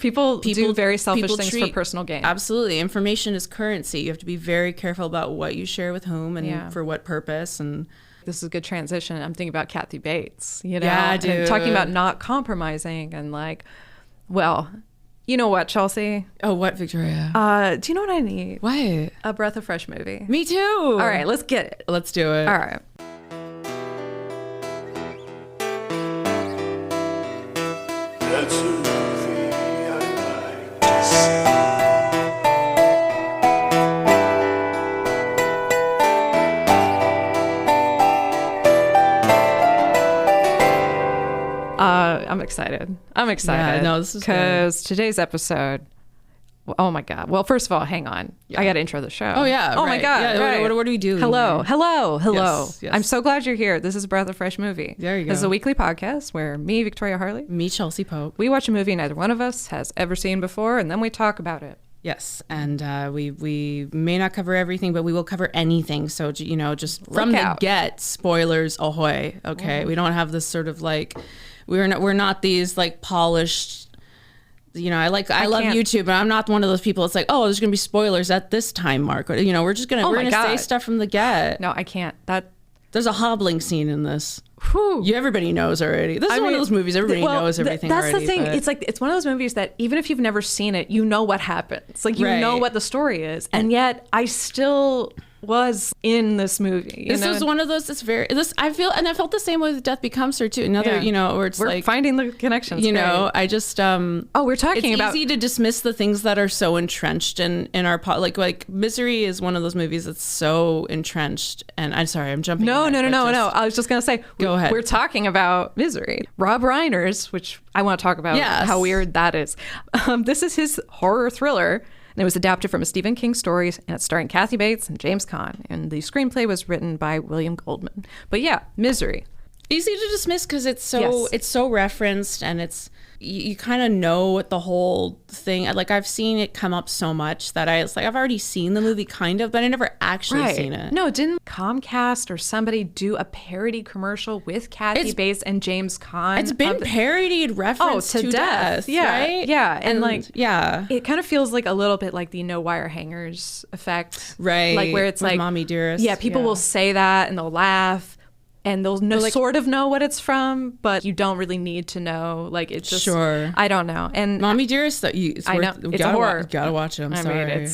People do very selfish things for personal gain. Absolutely. Information is currency. You have to be very careful about what you share with whom and for what purpose. And this is a good transition. I'm thinking about Kathy Bates, you know, yeah, dude. And talking about not compromising and like, well, you know what, Chelsea? Oh, what, Victoria? Do you know what I need? What? A Breath of Fresh movie. Me too. All right, let's get it. Let's do it. All right. That's a movie I like to see. I'm excited. Yeah, no, this is because today's episode. Oh my God. Well, first of all, hang on. I got to intro the show. Oh yeah. Oh right. my God. Yeah, right. what do we do? Hello. Yes, yes. I'm so glad you're here. This is Breath of Fresh Movie. There you go. This is a weekly podcast where me, Victoria Harley, Me, Chelsea Pope. we watch a movie neither one of us has ever seen before, and then we talk about it. Yes, and we may not cover everything, but we will cover anything. So you know, just from the get, spoilers ahoy. Okay, we don't have this sort of like we're not these like polished. You know, I love YouTube, but I'm not one of those people. It's like, oh, there's gonna be spoilers at this time mark. You know, we're gonna say stuff from the get. No, I can't. There's a hobbling scene in this. Whew. Everybody knows already. This is one of those movies everybody knows everything that's already. That's the thing. But... It's like it's one of those movies that even if you've never seen it, you know what happens. Like you know what the story is, and yet I still was in this movie. This is one of those. I felt the same way with Death Becomes Her too. You know, where we're like finding the connections. You know, I just we're talking about. It's easy to dismiss the things that are so entrenched in our like Misery is one of those movies that's so entrenched. And I'm sorry, I'm jumping. No. I was just gonna say. Go ahead. We're talking about Misery. Rob Reiner's, which I want to talk about. Yes. How weird that is. This is his horror thriller. And it was adapted from a Stephen King story, and it's starring Kathy Bates and James Caan. And the screenplay was written by William Goldman. But yeah, Misery. Easy to dismiss because it's so referenced, and you kind of know what the whole thing. Like I've seen it come up so much that I've already seen the movie kind of, but I never actually seen it. No, didn't Comcast or somebody do a parody commercial with Kathy Bates and James Caan? It's been parodied, referenced to death. Yeah, right? Yeah, and it kind of feels like a little bit like the no wire hangers effect, right? Like where it's with like Mommy Dearest. Yeah, people will say that and they'll laugh. And they'll sort of know what it's from, but you don't really need to know. Like it's just, I don't know. And Mommy Dearest, I know it's a horror. You gotta watch it. I'm sorry.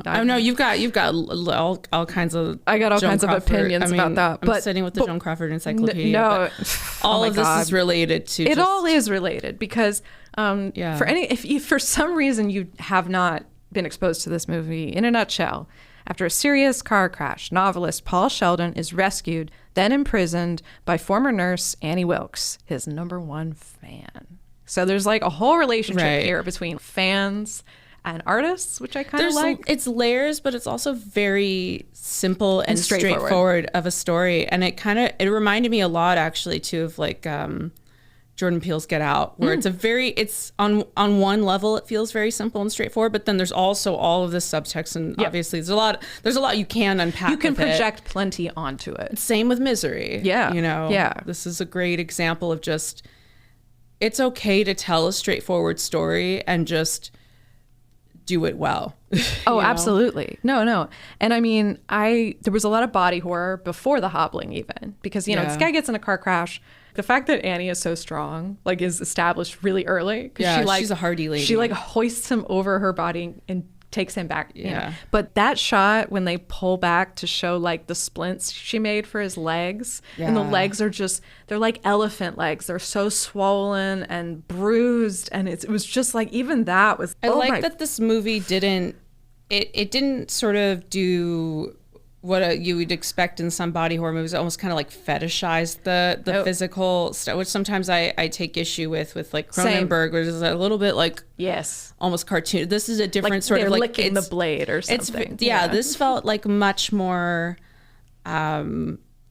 I know you've got all kinds of. I got all Joan kinds Crawford. of opinions about that. I'm sitting with the Joan Crawford Encyclopedia. No, all of this is related to. It all is related because if for some reason you have not been exposed to this movie, in a nutshell. After a serious car crash, novelist Paul Sheldon is rescued, then imprisoned by former nurse Annie Wilkes, his #1 fan. So there's like a whole relationship here between fans and artists, which I kind of like. It's layers, but it's also very simple and straightforward of a story. And it reminded me a lot actually too of like Jordan Peele's Get Out, where it's on one level it feels very simple and straightforward, but then there's also all of this subtext, and obviously there's a lot you can unpack. You can project plenty onto it. Same with Misery. Yeah. You know. Yeah. This is a great example of just it's okay to tell a straightforward story and just do it well. Oh, absolutely. No. And I mean, there was a lot of body horror before the hobbling even, because this guy gets in a car crash. The fact that Annie is so strong, like, is established really early. Yeah, she's a hardy lady. She like hoists him over her body and takes him back. Yeah. You know? But that shot when they pull back to show like the splints she made for his legs, and the legs are they're like elephant legs. They're so swollen and bruised, and it was just like even that was. I like that this movie didn't sort of do what you would expect in some body horror movies. Almost kind of like fetishize the physical stuff, which sometimes I take issue with like Cronenberg, which is a little bit like almost cartoon. This is a different like sort of like licking the blade or something. This felt like much more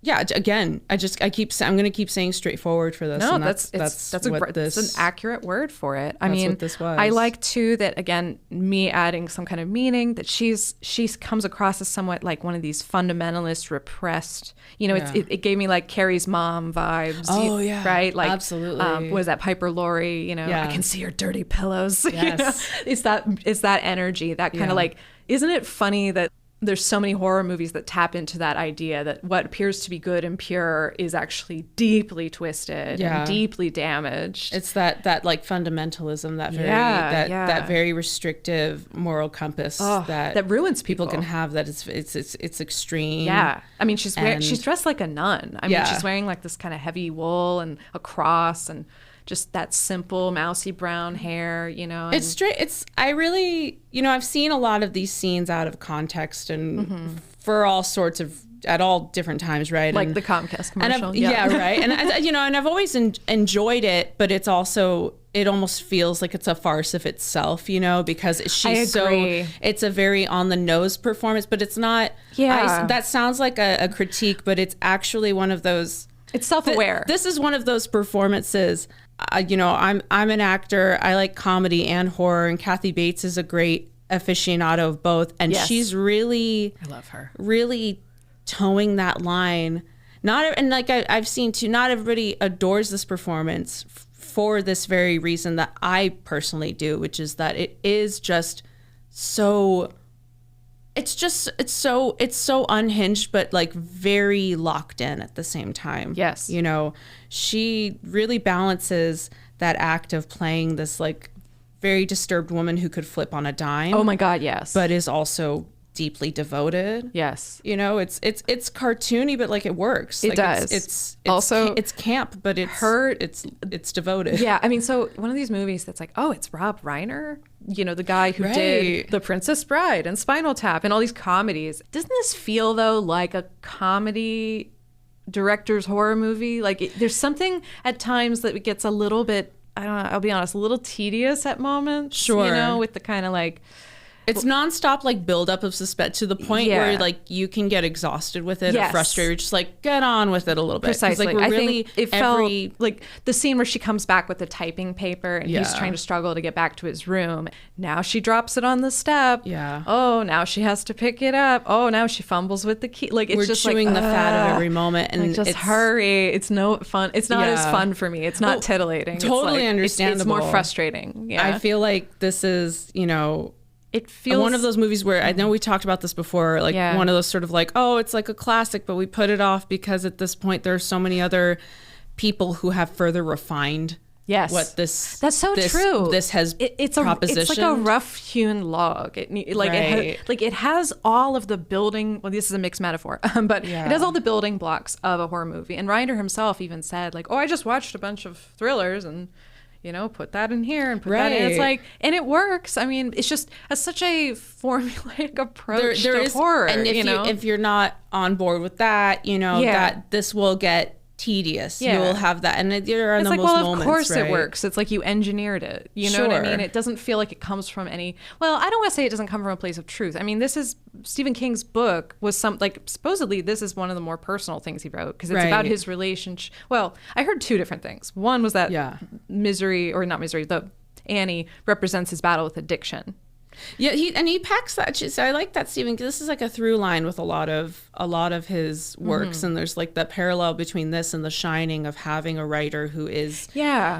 yeah, again, I'm going to keep saying straightforward for this. No, and that's an accurate word for it. I mean, what this was. I like too that, again, me adding some kind of meaning, that she comes across as somewhat like one of these fundamentalist, repressed, it gave me like Carrie's mom vibes. Oh yeah. Right? Like, absolutely. Was that Piper Laurie, I can see her dirty pillows. Yes. It's that energy, that kind of like, isn't it funny that there's so many horror movies that tap into that idea that what appears to be good and pure is actually deeply twisted and deeply damaged. It's that like fundamentalism, that very that very restrictive moral compass that ruins people can have. That it's extreme. Yeah, I mean she's dressed like a nun. I mean she's wearing like this kind of heavy wool and a cross and just that simple mousy brown hair, It's straight. I really, I've seen a lot of these scenes out of context and for all sorts of, at all different times, right? Like the Comcast commercial. Right. And, and I've always enjoyed it, but it almost feels like it's a farce of itself, because it's a very on the nose performance, but it's not. Yeah. That sounds like a critique, but it's actually one of those. It's self-aware. This is one of those performances. I'm an actor. I like comedy and horror, and Kathy Bates is a great aficionado of both, and she's really, I love her, really towing that line. I've seen too, not everybody adores this performance for this very reason that I personally do, which is that it is just so. It's so unhinged, but like very locked in at the same time. Yes. She really balances that act of playing this like very disturbed woman who could flip on a dime. Oh my God, yes. But is also deeply devoted. Yes. It's cartoony, but like it works. It does. It's also it's camp, but it's devoted. Yeah. I mean, so one of these movies that's like, oh, it's Rob Reiner, the guy who did The Princess Bride and Spinal Tap and all these comedies. Doesn't this feel though like a comedy director's horror movie? Like there's something at times that gets a little bit, I don't know, I'll be honest, a little tedious at moments. Sure. With the kind of like, it's nonstop like buildup of suspense to the point where like you can get exhausted with it or frustrated. Just like get on with it a little bit. Precisely. Like, I think it felt like the scene where she comes back with the typing paper and he's trying to struggle to get back to his room. Now she drops it on the step. Yeah. Oh, now she has to pick it up. Oh, now she fumbles with the key. Like we're just chewing the fat of every moment, and like, just hurry. It's no fun. It's not as fun for me. It's not titillating. Totally understandable. It's more frustrating. Yeah. I feel like this is it feels one of those movies where I know we talked about this before, like one of those sort of like, oh, it's like a classic, but we put it off because at this point there are so many other people who have further refined what that's true. This has it's like a rough hewn log. It has all of the building. Well, this is a mixed metaphor, but it has all the building blocks of a horror movie. And Reiner himself even said, like, oh, I just watched a bunch of thrillers and put that in here and put that in. It's like, and it works. I mean, it's just such a formulaic approach to horror. And if you're not on board with that, that this will get tedious. You will have that, and there are the most moments. Of course it works. It's like you engineered it. You know what I mean? It doesn't feel like it comes from any. Well, I don't want to say it doesn't come from a place of truth. I mean, this is Stephen King's book was supposedly this is one of the more personal things he wrote because it's about his relationship. Well, I heard two different things. One was that Annie represents his battle with addiction. Yeah, he packs that. So I like that, Stephen. This is like a through line with a lot of his works, and there's like the parallel between this and The Shining of having a writer who is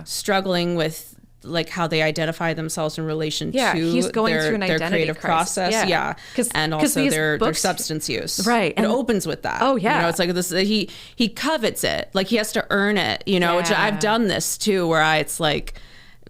struggling with like how they identify themselves in relation to he's going through an their identity creative crisis. process, and also their substance use. Right, it opens with that. Oh yeah, it's like this. He covets it, like he has to earn it. Which I've done this too, where it's like.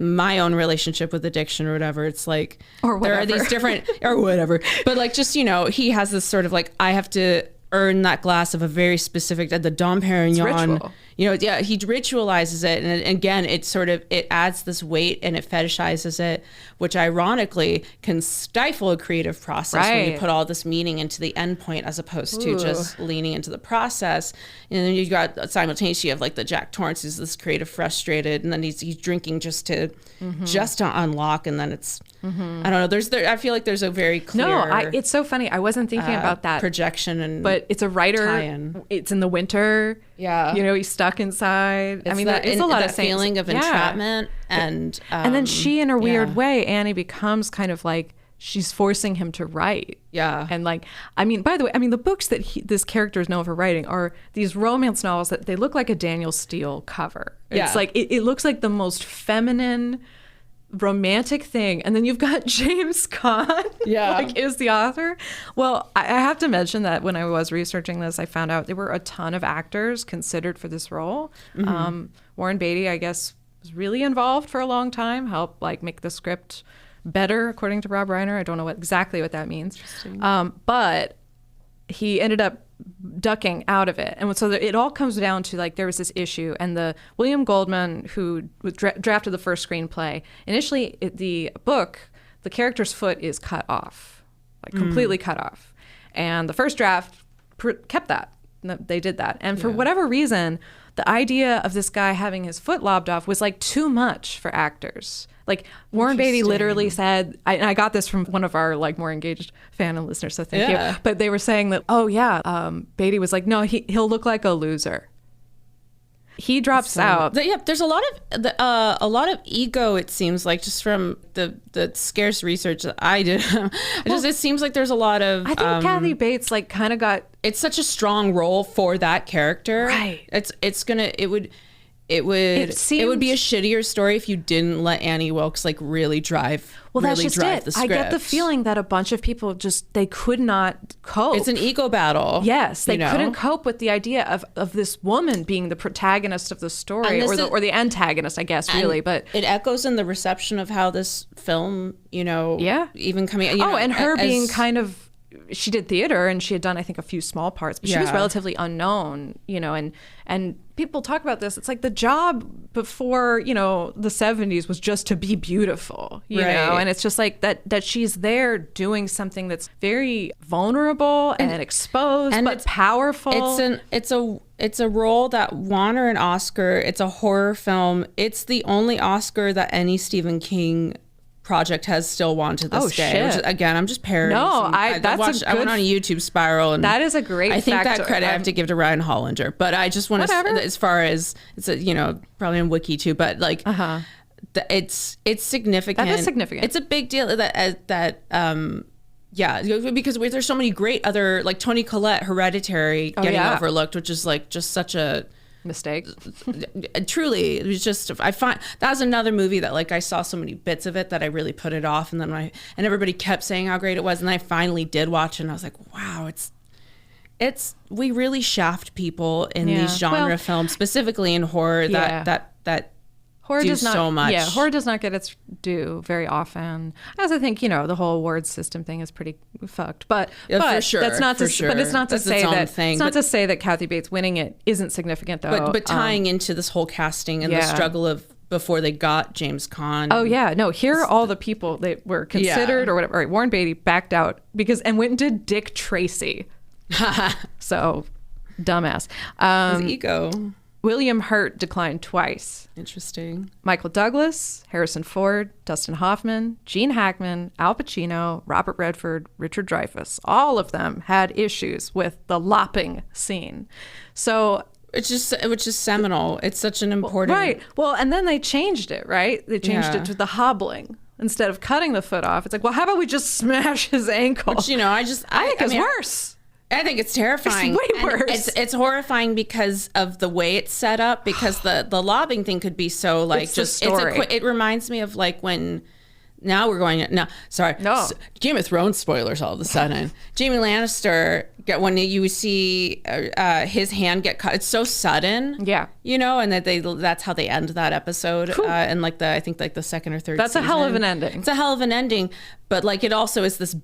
My own relationship with addiction or whatever, it's like there are these different or whatever, but like just he has this sort of like I have to earn that glass of a very specific the Dom Perignon, he ritualizes it, and again, it adds this weight and it fetishizes it, which ironically can stifle a creative process when you put all this meaning into the end point as opposed to just leaning into the process. And then you got simultaneously you have like the Jack Torrance, who's this creative frustrated, and then he's drinking just to unlock, and then it's I don't know. I feel like there's a very clear. It's so funny. I wasn't thinking about that projection, but it's a writer. Tie-in. It's in the winter. Yeah, he's stuck inside. It's it's a lot of feeling of entrapment, and then she, in a weird way, Annie becomes kind of like she's forcing him to write. Yeah, and by the way, the books that this character is known for writing are these romance novels that they look like a Daniel Steele cover. It's like it looks like the most feminine, romantic thing, and then you've got James Caan is the author. Well, I have to mention that when I was researching this, I found out there were a ton of actors considered for this role. Warren Beatty, I guess, was really involved for a long time, helped make the script better, according to Rob Reiner. I don't know exactly what that means, but he ended up ducking out of it. And so it all comes down to there was this issue, and the William Goldman, who drafted the first screenplay, initially the book, the character's foot is cut off, completely cut off. And the first draft kept that. They did that. And for whatever reason, the idea of this guy having his foot lobbed off was too much for actors. Warren Beatty literally said, I got this from one of our more engaged fan and listeners, so thank you. But they were saying that, Beatty was like, no, he'll look like a loser. He drops out. There's a lot of ego, it seems like, just from the scarce research that I did. It seems like there's a lot of. I think Kathy Bates kind of got. It's such a strong role for that character. Right. It would be a shittier story if you didn't let Annie Wilkes really drive. Well, that's just it. The script. I get the feeling that a bunch of people they could not cope. It's an ego battle. Yes, they couldn't cope with the idea of this woman being the protagonist of the story, or the antagonist, I guess, really. But it echoes in the reception of how this film, even coming. And her being kind of. She did theater, and she had done, I think, a few small parts, but she was relatively unknown, and people talk about this. It's like the job before, the 70s was just to be beautiful, you know, and it's just that she's there doing something that's very vulnerable and exposed, but it's powerful. It's a role that won her an Oscar. It's a horror film. It's the only Oscar that any Stephen King project has still won to this day. Shit. Which is, again, I'm just parroting. No, I went on a YouTube spiral, and that is a great. I think that credit I have to give to Ryan Hollander, but I just want to, as far as it's probably on Wiki too, but it's significant. That is significant. It's a big deal because there's so many great other Toni Collette, Hereditary, getting overlooked, which is just such a mistake. Truly, it was just, I find that was another movie that I saw so many bits of it that I really put it off, and then and everybody kept saying how great it was, and then I finally did watch it, and I was like, wow, it's we really shaft people in these genre films, specifically in horror, that horror does not so much. Yeah, horror does not get its due very often. As I think, the whole award system thing is pretty fucked. But for sure, that's not to. But it's not to say that. Thing. It's not to say that Kathy Bates winning it isn't significant, though. But tying into this whole casting and the struggle of before they got James Caan. Oh yeah, no. Here are all the people that were considered or whatever. Right, Warren Beatty backed out and went and did Dick Tracy. So, dumbass. His ego. William Hurt declined twice. Interesting. Michael Douglas, Harrison Ford, Dustin Hoffman, Gene Hackman, Al Pacino, Robert Redford, Richard Dreyfuss. All of them had issues with the lopping scene. So which is seminal. It's such an important... Right. Well, and then they changed it, right? They changed it to the hobbling. Instead of cutting the foot off, it's like, well, how about we just smash his ankle? Which, I think it's worse. I think it's terrifying. It's way worse. It's horrifying because of the way it's set up. Because the lobbing thing could be so it reminds me of when. Now we're going. No, sorry. No. Game of Thrones spoilers all of a sudden. Jaime Lannister, when you see his hand get cut, it's so sudden. Yeah. And that's how they end that episode. And I think the second or third That's season. a hell of an ending. It's a hell of an ending. But it also is this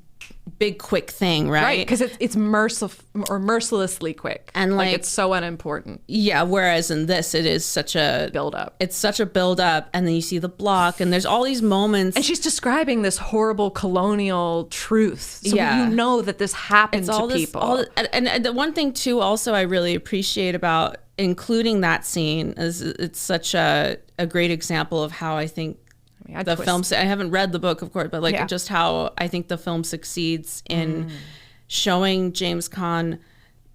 big quick thing, right? Because it's mercilessly quick, and like it's so unimportant. Yeah, whereas in this, it is such a build up. It's such a build up, and then you see the block, and there's all these moments, and she's describing this horrible colonial truth. So you know that this happened to people. And the one thing too, also I really appreciate about including that scene is it's such a great example of how I think. The film, I haven't read the book, of course, but like just how I think the film succeeds in showing James Caan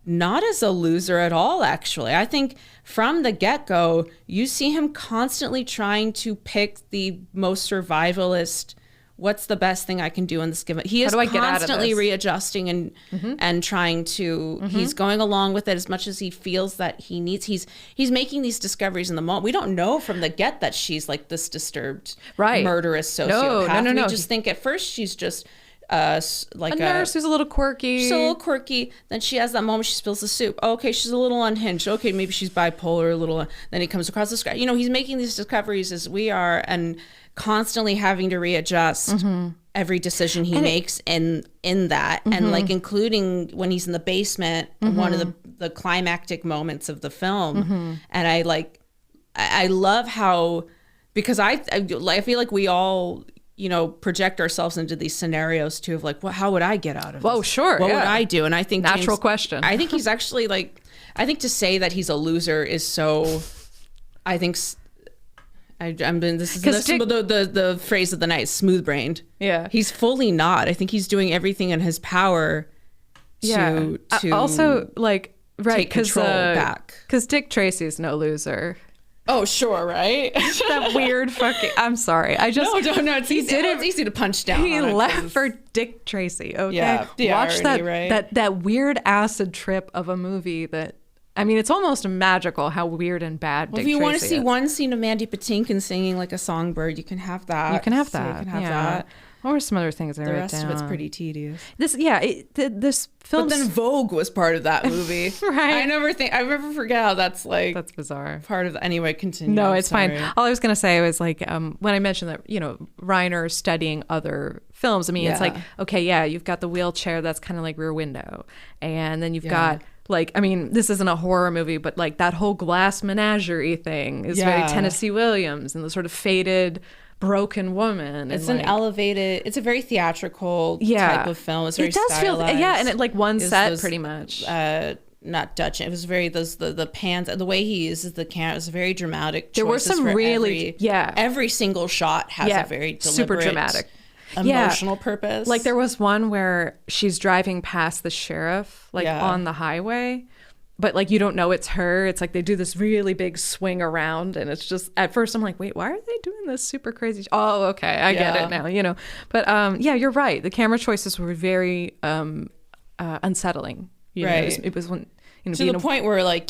not as a loser at all, actually. I think from the get-go, you see him constantly trying to pick the most survivalist, what's the best thing I can do in this given. He is constantly readjusting and trying to, he's going along with it as much as he feels that he needs. He's making these discoveries in the moment. We don't know from the get that she's like this disturbed, murderous sociopath. No. We just think at first she's just like a nurse who's a little quirky. She's a little quirky. Then she has that moment she spills the soup. Okay, she's a little unhinged. Okay, maybe she's bipolar a little. Then he comes across the sky. You know, he's making these discoveries as we are, and constantly having to readjust every decision he makes in that, and like including when he's in the basement, one of the climactic moments of the film. And I love how, because I feel like we all, you know, project ourselves into these scenarios too of like, well, how would I get out of this? Oh, sure. What would I do? And I think natural question. I think he's actually like, I think to say that he's a loser is so, I think this is the phrase of the night, smooth brained. Yeah. He's fully not. I think he's doing everything in his power to also like take control back. Because Dick Tracy's no loser. Oh, sure, right? That weird fucking. I'm sorry. I just no. It's easy to punch down. He left for Dick Tracy. Okay, watch already, that weird acid trip of a movie that. I mean, it's almost magical how weird and bad Dick Tracy is. If you want to see one scene of Mandy Patinkin singing like a songbird, you can have that. You can have that. What were some other things I wrote down? The rest of it's pretty tedious. This film. But then Vogue was part of that movie. Right. I never forget how that's like. That's bizarre. Part of anyway, continue. No, it's fine. All I was going to say was like, when I mentioned that, you know, Reiner studying other films, I mean, it's like, okay, you've got the wheelchair that's kind of like Rear Window. And then you've got, like, I mean, this isn't a horror movie, but like that whole glass menagerie thing is very Tennessee Williams and the sort of faded, broken woman. It's an elevated, it's a very theatrical type of film. It's very stylized. And it like one set pretty much. Not Dutch. It was very the pans, the way he uses the camera. It was very dramatic. There were some really every single shot has a very deliberate, super dramatic emotional purpose. Like there was one where she's driving past the sheriff on the highway, but like you don't know it's her. It's like they do this really big swing around, and it's just at first I'm like, wait, why are they doing this super crazy? Oh, okay, I get it now, you know. But you're right. The camera choices were very unsettling. You know, it was when to the point where like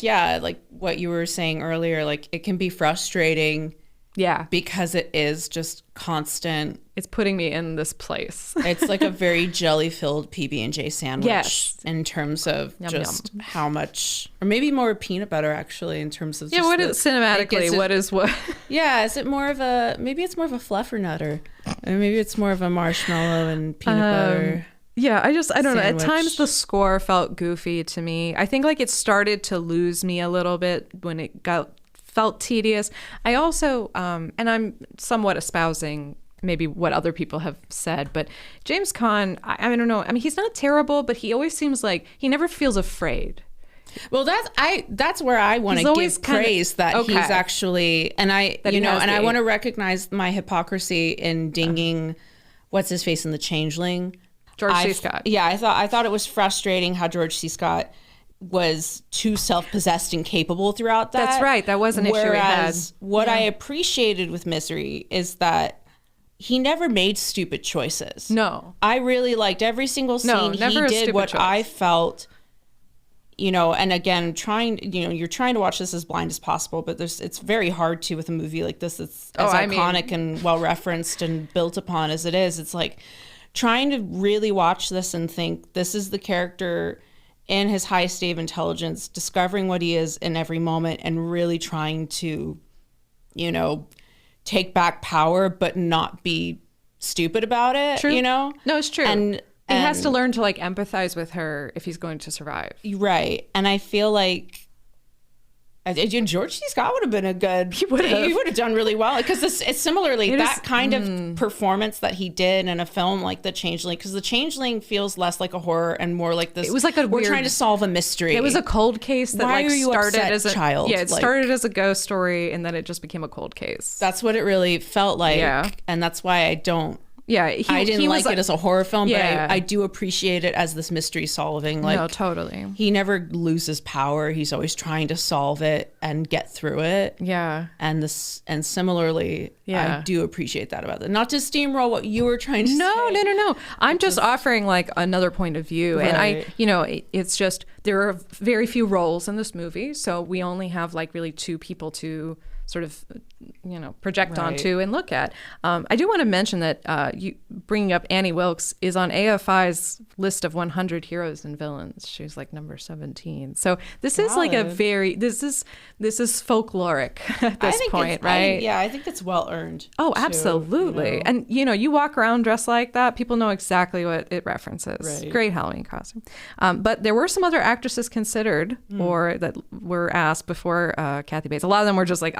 what you were saying earlier, like it can be frustrating. Yeah, because it is just constant. It's putting me in this place. It's like a very jelly-filled PB&J sandwich. Yes. In terms of just how much, or maybe more peanut butter actually. In terms of just what is cinematically? What is what? Yeah, is it more of a? Maybe it's more of a fluffernutter, or maybe it's more of a marshmallow and peanut butter. Yeah, I don't know. At times the score felt goofy to me. I think like it started to lose me a little bit when it felt tedious. I also, and I'm somewhat espousing maybe what other people have said, but James Caan, I don't know. I mean, he's not terrible, but he always seems like he never feels afraid. Well, that's where I want to give praise that he's actually, and I want to recognize my hypocrisy in dinging what's his face in The Changeling. George C. Scott. Yeah, I thought it was frustrating how George C. Scott was too self-possessed and capable throughout that. That's right. That was an issue we had. Whereas what I appreciated with Misery is that he never made stupid choices. No. I really liked every single scene. He did what I felt, you know, and again, you're trying to watch this as blind as possible, but it's very hard to with a movie like this. It's as iconic and well-referenced and built upon as it is. It's like trying to really watch this and think this is the character in his high state of intelligence, discovering what he is in every moment and really trying to, you know, take back power, but not be stupid about it. True. You know? No, it's true. And He has to learn to like empathize with her if he's going to survive. Right. And I feel like George C. Scott would have been a good. He would have done really well because it's similarly that kind of performance that he did in a film like The Changeling, because The Changeling feels less like a horror and more like this. It was like we're trying to solve a mystery. It was a cold case that Why like are you started upset, as a child. Yeah, it started as a ghost story and then it just became a cold case. That's what it really felt like. Yeah. And that's why I don't. Yeah, I didn't like it as a horror film, Yeah. but I do appreciate it as this mystery solving. Like, no, totally. He never loses power. He's always trying to solve it and get through it. Yeah. And similarly, I do appreciate that about it. Not to steamroll what you were trying to say. No. I'm just offering like another point of view. Right. And it's just, there are very few roles in this movie. So we only have like really two people to sort of, project onto and look at. I do want to mention that you bringing up Annie Wilkes is on AFI's list of 100 heroes and villains. She's like number 17. So this is like this is folkloric at this point, right? I think it's well earned. Oh, absolutely. And you walk around dressed like that, people know exactly what it references. Right. Great Halloween costume. But there were some other actresses considered or that were asked before Kathy Bates. A lot of them were just like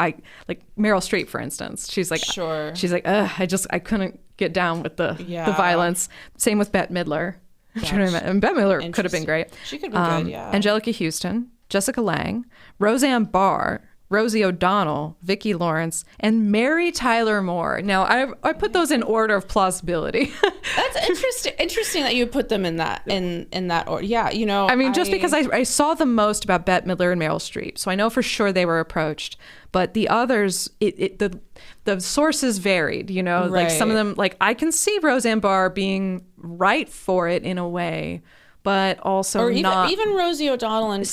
Meryl Streep, for instance. She's like, sure. She's like, I couldn't get down with the violence. Same with Bette Midler. And Bette Midler could have been great. She could have been good, yeah. Angelica Houston, Jessica Lange, Roseanne Barr, Rosie O'Donnell, Vicki Lawrence, and Mary Tyler Moore. Now, I put those in order of plausibility. That's interesting that you put them in that order. Yeah, I mean, just because I saw the most about Bette Midler and Meryl Streep, so I know for sure they were approached. But the others, the sources varied. Right. Like some of them, like I can see Roseanne Barr being right for it in a way, but also or not. Even Rosie O'Donnell, and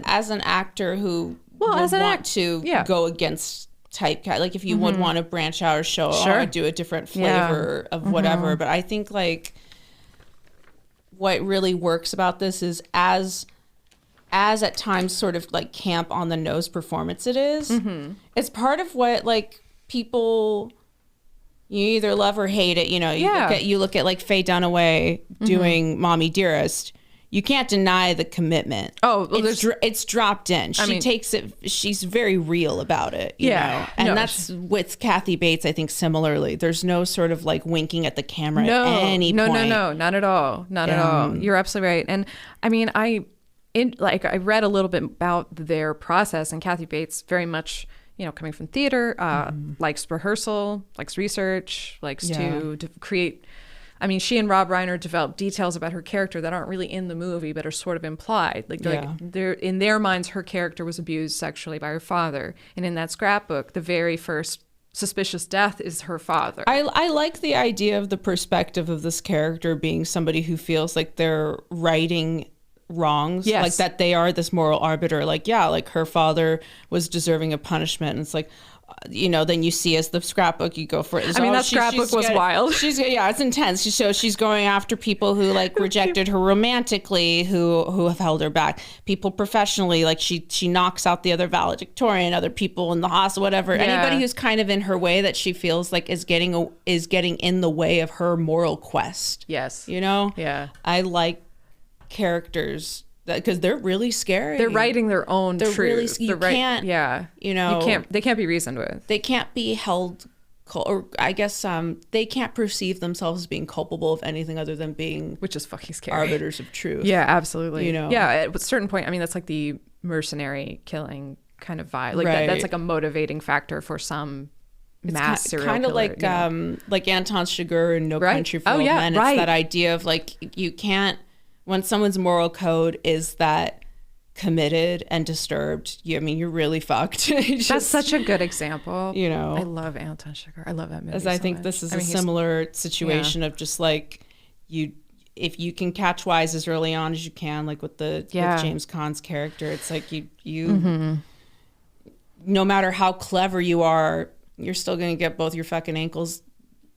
as an actor who want to go against typecast. Like if you would want to branch out or show, do a different flavor of whatever. But I think like what really works about this is as at times sort of like camp on the nose performance it is. It's part of what like people, you either love or hate it. You look at like Faye Dunaway doing Mommy Dearest. You can't deny the commitment. Oh, well, it's dropped in. She takes it. She's very real about it. You know? And that's with Kathy Bates. I think similarly, there's no sort of like winking at the camera at any point. No, not at all. Not at all. You're absolutely right. And I mean, I read a little bit about their process, and Kathy Bates very much, coming from theater, likes rehearsal, likes research, likes to create. I mean, she and Rob Reiner developed details about her character that aren't really in the movie, but are sort of implied. Like they're in their minds, her character was abused sexually by her father, and in that scrapbook, the very first suspicious death is her father. I like the idea of the perspective of this character being somebody who feels like they're righting wrongs, like that they are this moral arbiter. Like like her father was deserving of punishment, and it's like. Then you see as the scrapbook, you go for it. That scrapbook was wild. It's intense. She's going after people who like rejected her romantically, who have held her back. People professionally, like she knocks out the other valedictorian, other people in the hospital, whatever. Yeah. Anybody who's kind of in her way that she feels like is getting in the way of her moral quest. Yes. Yeah. I like characters. Because they're really scary. They're writing their own truth. Really, they can't be reasoned with. They can't be held, or I guess they can't perceive themselves as being culpable of anything other than being, which is fucking scary, arbiters of truth. Yeah, absolutely. Yeah, at a certain point, I mean, that's like the mercenary killing kind of vibe. Like that's like a motivating factor for some mass serial killer. Kind of like Anton Chigurh in No Country for Old Men. It's that idea of like you can't. When someone's moral code is that committed and disturbed, you're really fucked. That's such a good example. I love Anton Chigurh. I love that movie. As I think this is a similar situation of just like if you can catch wise as early on as you can, like with with James Caan's character, it's like you no matter how clever you are, you're still gonna get both your fucking ankles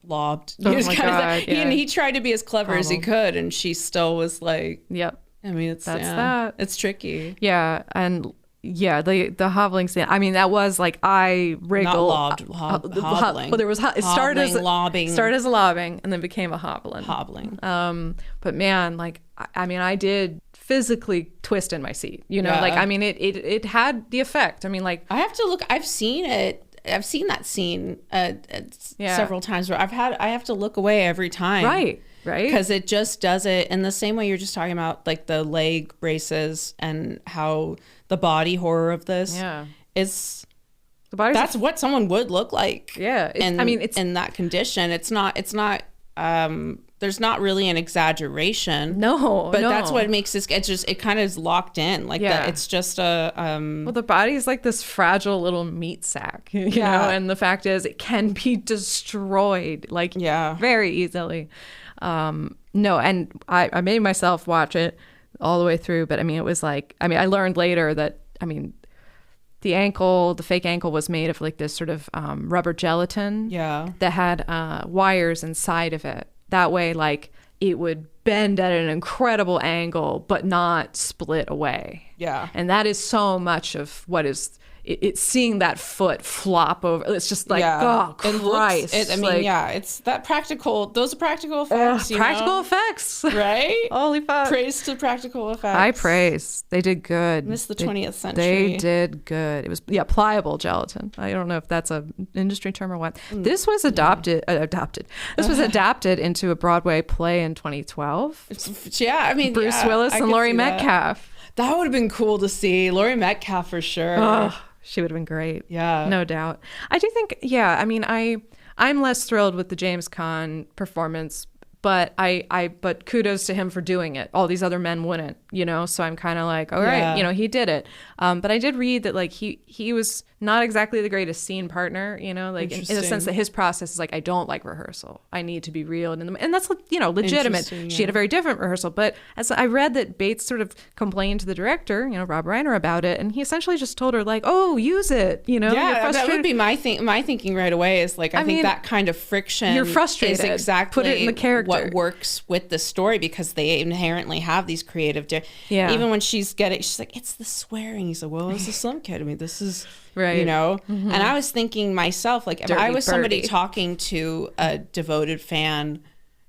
lobbed. He tried to be as clever as he could, and she still was like, yep. I mean, it's tricky. Yeah, and Yeah, the hobbling scene. I mean, that was like I wriggled. Hobbling. Well, there was it started as lobbing. Started as a lobbing and then became a hobbling. Hobbling. But man, like I mean, I did physically twist in my seat. You know, like I mean, it had the effect. I mean, like I have to look. I've seen it. I've seen that scene several times where I have to look away every time. Right. Because it just does it in the same way you're just talking about, like the leg braces and how the body horror of this is. That's what someone would look like. Yeah. It's in that condition. It's not. There's not really an exaggeration. No, but that's what makes this. It kind of is locked in like that. It's just a. Well, the body is like this fragile little meat sack, you know, and the fact is it can be destroyed like very easily. No, and I made myself watch it all the way through, but I mean, it was like, I mean, I learned later that, I mean, the fake ankle was made of like this sort of rubber gelatin that had wires inside of it. That way, like, it would bend at an incredible angle, but not split away. Yeah. And that is so much of what is... It's seeing that foot flop over. It's just like, oh, Christ. It's that practical. Those are practical effects. Practical effects. Right? Holy fuck. Praise to practical effects. High praise. They did good. Missed the 20th century. They did good. It was, pliable gelatin. I don't know if that's an industry term or what. This was adopted. This was adapted into a Broadway play in 2012. I mean, Bruce Willis and Laurie Metcalf. That would have been cool to see. Laurie Metcalf for sure. Oh, she would have been great. Yeah. No doubt. I do think, I mean, I'm less thrilled with the James Caan performance, but but kudos to him for doing it. All these other men wouldn't, you know? So I'm kind of like, all right, you know, he did it. But I did read that like he was not exactly the greatest scene partner, you know, like in the sense that his process is like, I don't like rehearsal. I need to be real. And that's, you know, legitimate. She had a very different rehearsal. But as I read that Bates sort of complained to the director, you know, Rob Reiner, about it. And he essentially just told her like, oh, use it. You know, yeah, that would be my thinking right away is like, I think that kind of friction you're frustrated. Is exactly put it in the character. What works with the story because they inherently have these creative. Even when she's like, it's the swearing. He's like, well, it's a Slim Kid. I mean, this is. Right. You know, and I was thinking myself, like, if I was somebody talking to a devoted fan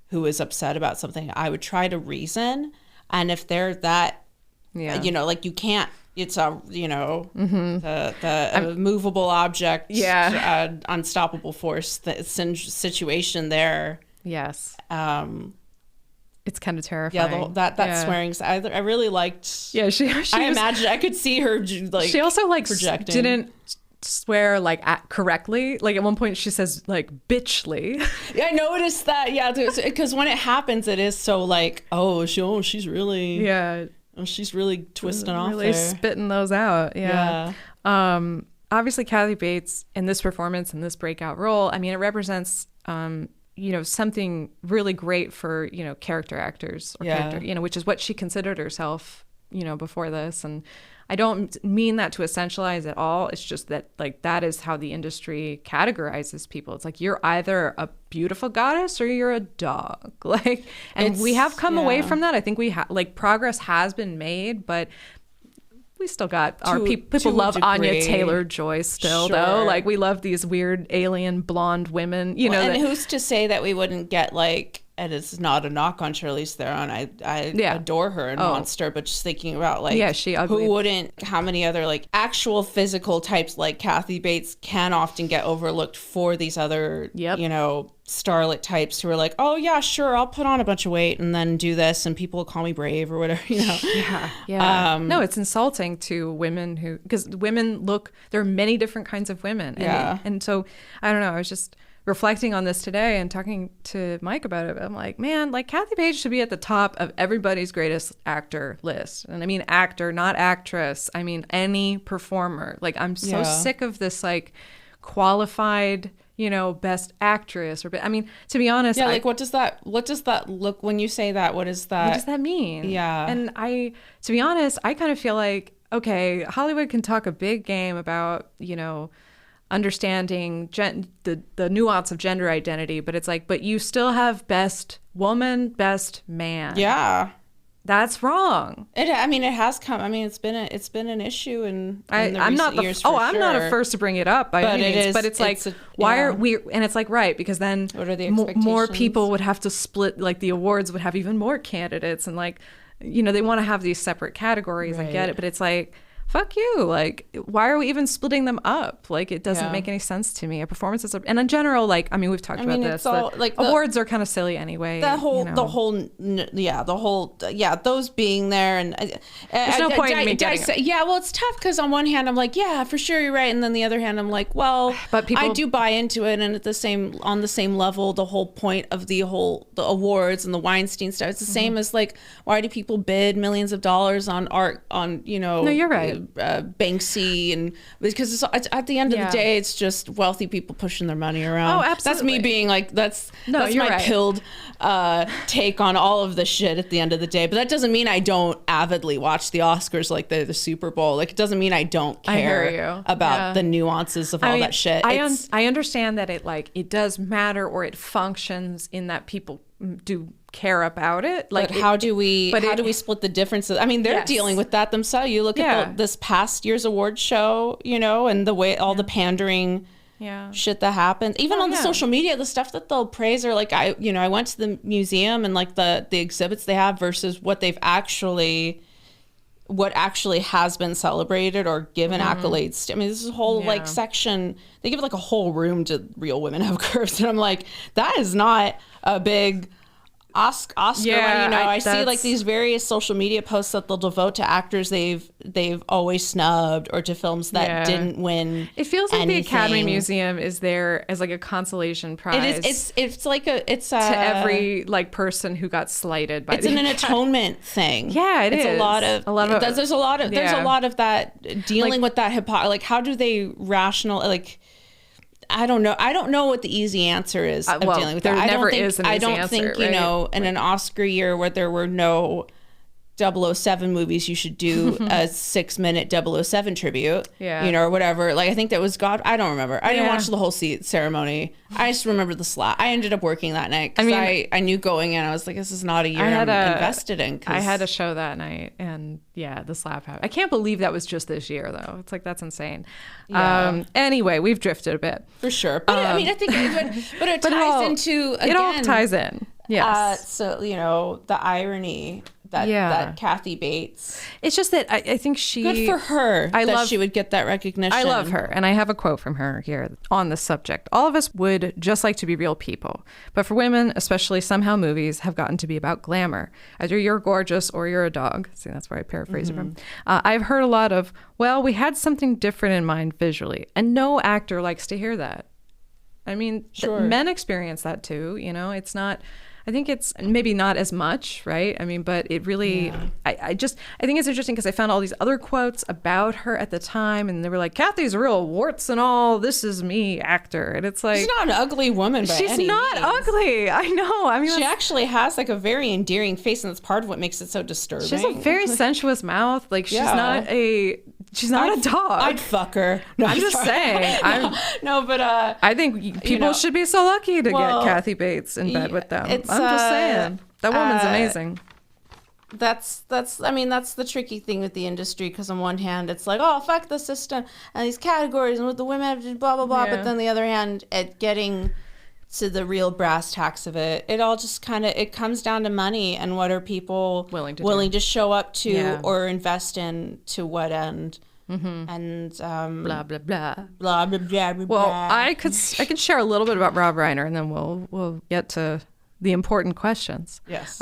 who was upset about something, I would try to reason. And if they're that, you know, like you can't, it's a, you know, the movable object, unstoppable force, the situation there. Yes. It's kind of terrifying. Yeah, that swearing. I really liked. Yeah, she I imagine I could see her like. She also like projecting. Didn't swear like correctly. Like at one point she says like bitchly. Yeah, I noticed that. Yeah, because when it happens, it is so like she's really she's really twisting off really there. Spitting those out. Yeah. Obviously, Kathy Bates in this performance in this breakout role. I mean, it represents. You know, something really great for, you know, character actors or character, you know, which is what she considered herself, you know, before this. And I don't mean that to essentialize at all. It's just that like that is how the industry categorizes people. It's like you're either a beautiful goddess or you're a dog. Like, and we have come away from that. I think like progress has been made, but we still got our people love Anya Taylor-Joy still, though. Like we love these weird alien blonde women, you know. And who's to say that we wouldn't get like, and it's not a knock on Charlize Theron. I adore her in Monster, but just thinking about like, who wouldn't? How many other like actual physical types like Kathy Bates can often get overlooked for these other, you know, starlet types who are like, oh yeah, sure, I'll put on a bunch of weight and then do this and people will call me brave or whatever, you know. No, it's insulting to women because women there are many different kinds of women, and so I don't know, I was just reflecting on this today and talking to Mike about it. I'm like, man, like Kathy Bates should be at the top of everybody's greatest actor list. And I mean actor, not actress. I mean any performer. Like I'm so sick of this like qualified, you know, best actress or I mean, to be honest, like what does that look when you say that? What does that mean? Yeah. And to be honest, I kind of feel like, okay, Hollywood can talk a big game about, you know, understanding the nuance of gender identity, but it's like, but you still have best woman, best man. Yeah. That's wrong. It has come. I mean, it's been an issue in the I'm not recent years. I'm not a first to bring it up by any means, but it's like, why are we? And it's like, right, because then what are the more people would have to split. Like the awards would have even more candidates, and like, they want to have these separate categories. Right. I get it, but it's like, fuck you. Like, why are we even splitting them up? Like, it doesn't make any sense to me. A performance is, and in general, like, I mean, we've talked about this. All, like awards are kind of silly anyway. Those being there, and there's no point in me getting it. Yeah, well, it's tough because on one hand I'm like, yeah, for sure you're right, and then the other hand I'm like, well, but I do buy into it, and on the same level, the whole point of the awards and the Weinstein stuff, it's the same as like, why do people bid millions of dollars on art No, you're right. Banksy, and because it's at the end of the day, it's just wealthy people pushing their money around. Oh, absolutely. That's me being like, that's my right. pilled take on all of the shit at the end of the day. But that doesn't mean I don't avidly watch the Oscars like the Super Bowl. Like, it doesn't mean I don't care about the nuances of all that shit. I understand that it does matter, or it functions in that people do care about it. Like, but how do we split the differences? I mean, they're dealing with that themselves. You look at this past year's award show, and the way all the pandering shit that happens, even on the social media, the stuff that they'll praise, or like I went to the museum and like the exhibits they have versus what actually has been celebrated or given accolades to. I mean, this is a whole like section, they give it like a whole room to Real Women Have Curves, and I'm like, that is not a big Oscar. I see like these various social media posts that they'll devote to actors they've always snubbed, or to films that didn't win. It feels like the Academy Museum is there as like a consolation prize. It is. It's to every like person who got slighted by. It's an atonement thing. Yeah, it's is. a lot of there's a lot of that dealing with that like how do they like. I don't know what the easy answer is of dealing with that. I don't think, in an Oscar year where there were no 007 movies, you should do a 6-minute 007 tribute, or whatever. Like, I think that was I don't remember. I didn't watch the whole ceremony. I just remember the slap. I ended up working that night because I knew going in, I was like, this is not a year I'm invested in. I had a show that night, and the slap happened. I can't believe that was just this year, though. It's like, that's insane. Yeah. Anyway, we've drifted a bit. For sure. But I mean, I think it ties into, again. It all ties in. Yes. So, the irony that Kathy Bates. It's just that I think she... Good for her she would get that recognition. I love her. And I have a quote from her here on this subject. All of us would just like to be real people. But for women, especially, somehow movies have gotten to be about glamour. Either you're gorgeous or you're a dog. See, that's where I paraphrase it from. I've heard a lot of, well, we had something different in mind visually. And no actor likes to hear that. I mean, men experience that too. It's not... I think it's maybe not as much, right? I mean, but it really, I think it's interesting because I found all these other quotes about her at the time, and they were like, Kathy's a real warts and all, this is me actor. And it's like, she's not an ugly woman by any means. She's not ugly. I know. I mean, she actually has like a very endearing face, and that's part of what makes it so disturbing. She has a very sensuous mouth. Like, she's not a dog. I'd fuck her. No, I'm just saying. I think people should be so lucky to get Kathy Bates in bed with them. I'm just saying. That woman's amazing. That's the tricky thing with the industry, because on one hand it's like, oh, fuck the system and these categories and what the women have to blah blah blah, but then the other hand, at getting to the real brass tacks of it, it all just kind of, it comes down to money and what are people willing to show up to or invest in, to what end. And blah blah blah blah blah blah blah. Well, I could share a little bit about Rob Reiner, and then we'll get to the important questions. Yes.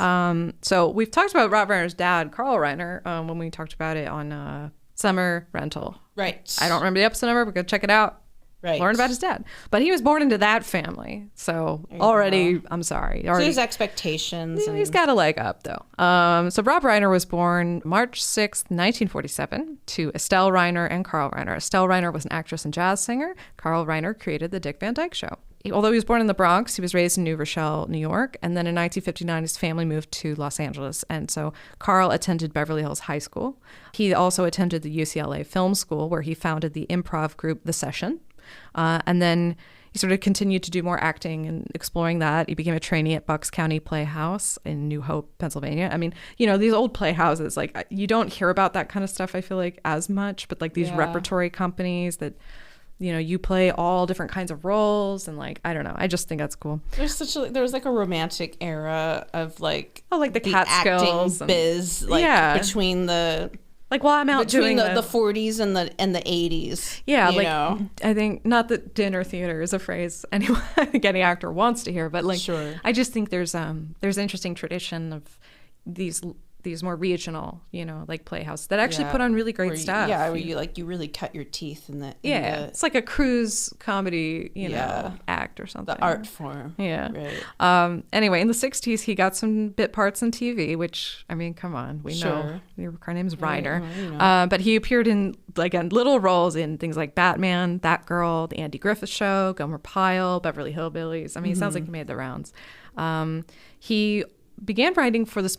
So we've talked about Rob Reiner's dad, Carl Reiner, when we talked about it on Summer Rental. Right. I don't remember the episode number. We're gonna check it out. Right. Learn about his dad. But he was born into that family. So already, I'm sorry. So there's expectations. He's got a leg up, though. So Rob Reiner was born March 6th, 1947, to Estelle Reiner and Carl Reiner. Estelle Reiner was an actress and jazz singer. Carl Reiner created The Dick Van Dyke Show. Although he was born in the Bronx, he was raised in New Rochelle, New York. And then in 1959, his family moved to Los Angeles. And so Carl attended Beverly Hills High School. He also attended the UCLA Film School, where he founded the improv group The Session. And then he sort of continued to do more acting and exploring that. He became a trainee at Bucks County Playhouse in New Hope, Pennsylvania. I mean, these old playhouses, like you don't hear about that kind of stuff, I feel like, as much, but like these repertory companies that, you play all different kinds of roles, and like, I don't know. I just think that's cool. There was like a romantic era of like, like the Catskills biz, between the. Like while I'm out between doing the 40s and the 80s. Yeah, I think, not that dinner theater is a phrase anyone, I think any actor wants to hear, but like, sure. I just think there's an interesting tradition of these more regional, like playhouse that actually put on really great stuff. Yeah, where you really cut your teeth in the. It's like a cruise comedy, act or something. The art form. Yeah. Right. Anyway, in the 60s, he got some bit parts in TV, which, I mean, come on, we know. Your car name's Reiner. But he appeared in, again, little roles in things like Batman, That Girl, The Andy Griffith Show, Gomer Pyle, Beverly Hillbillies. I mean, it sounds like he made the rounds. He began writing for the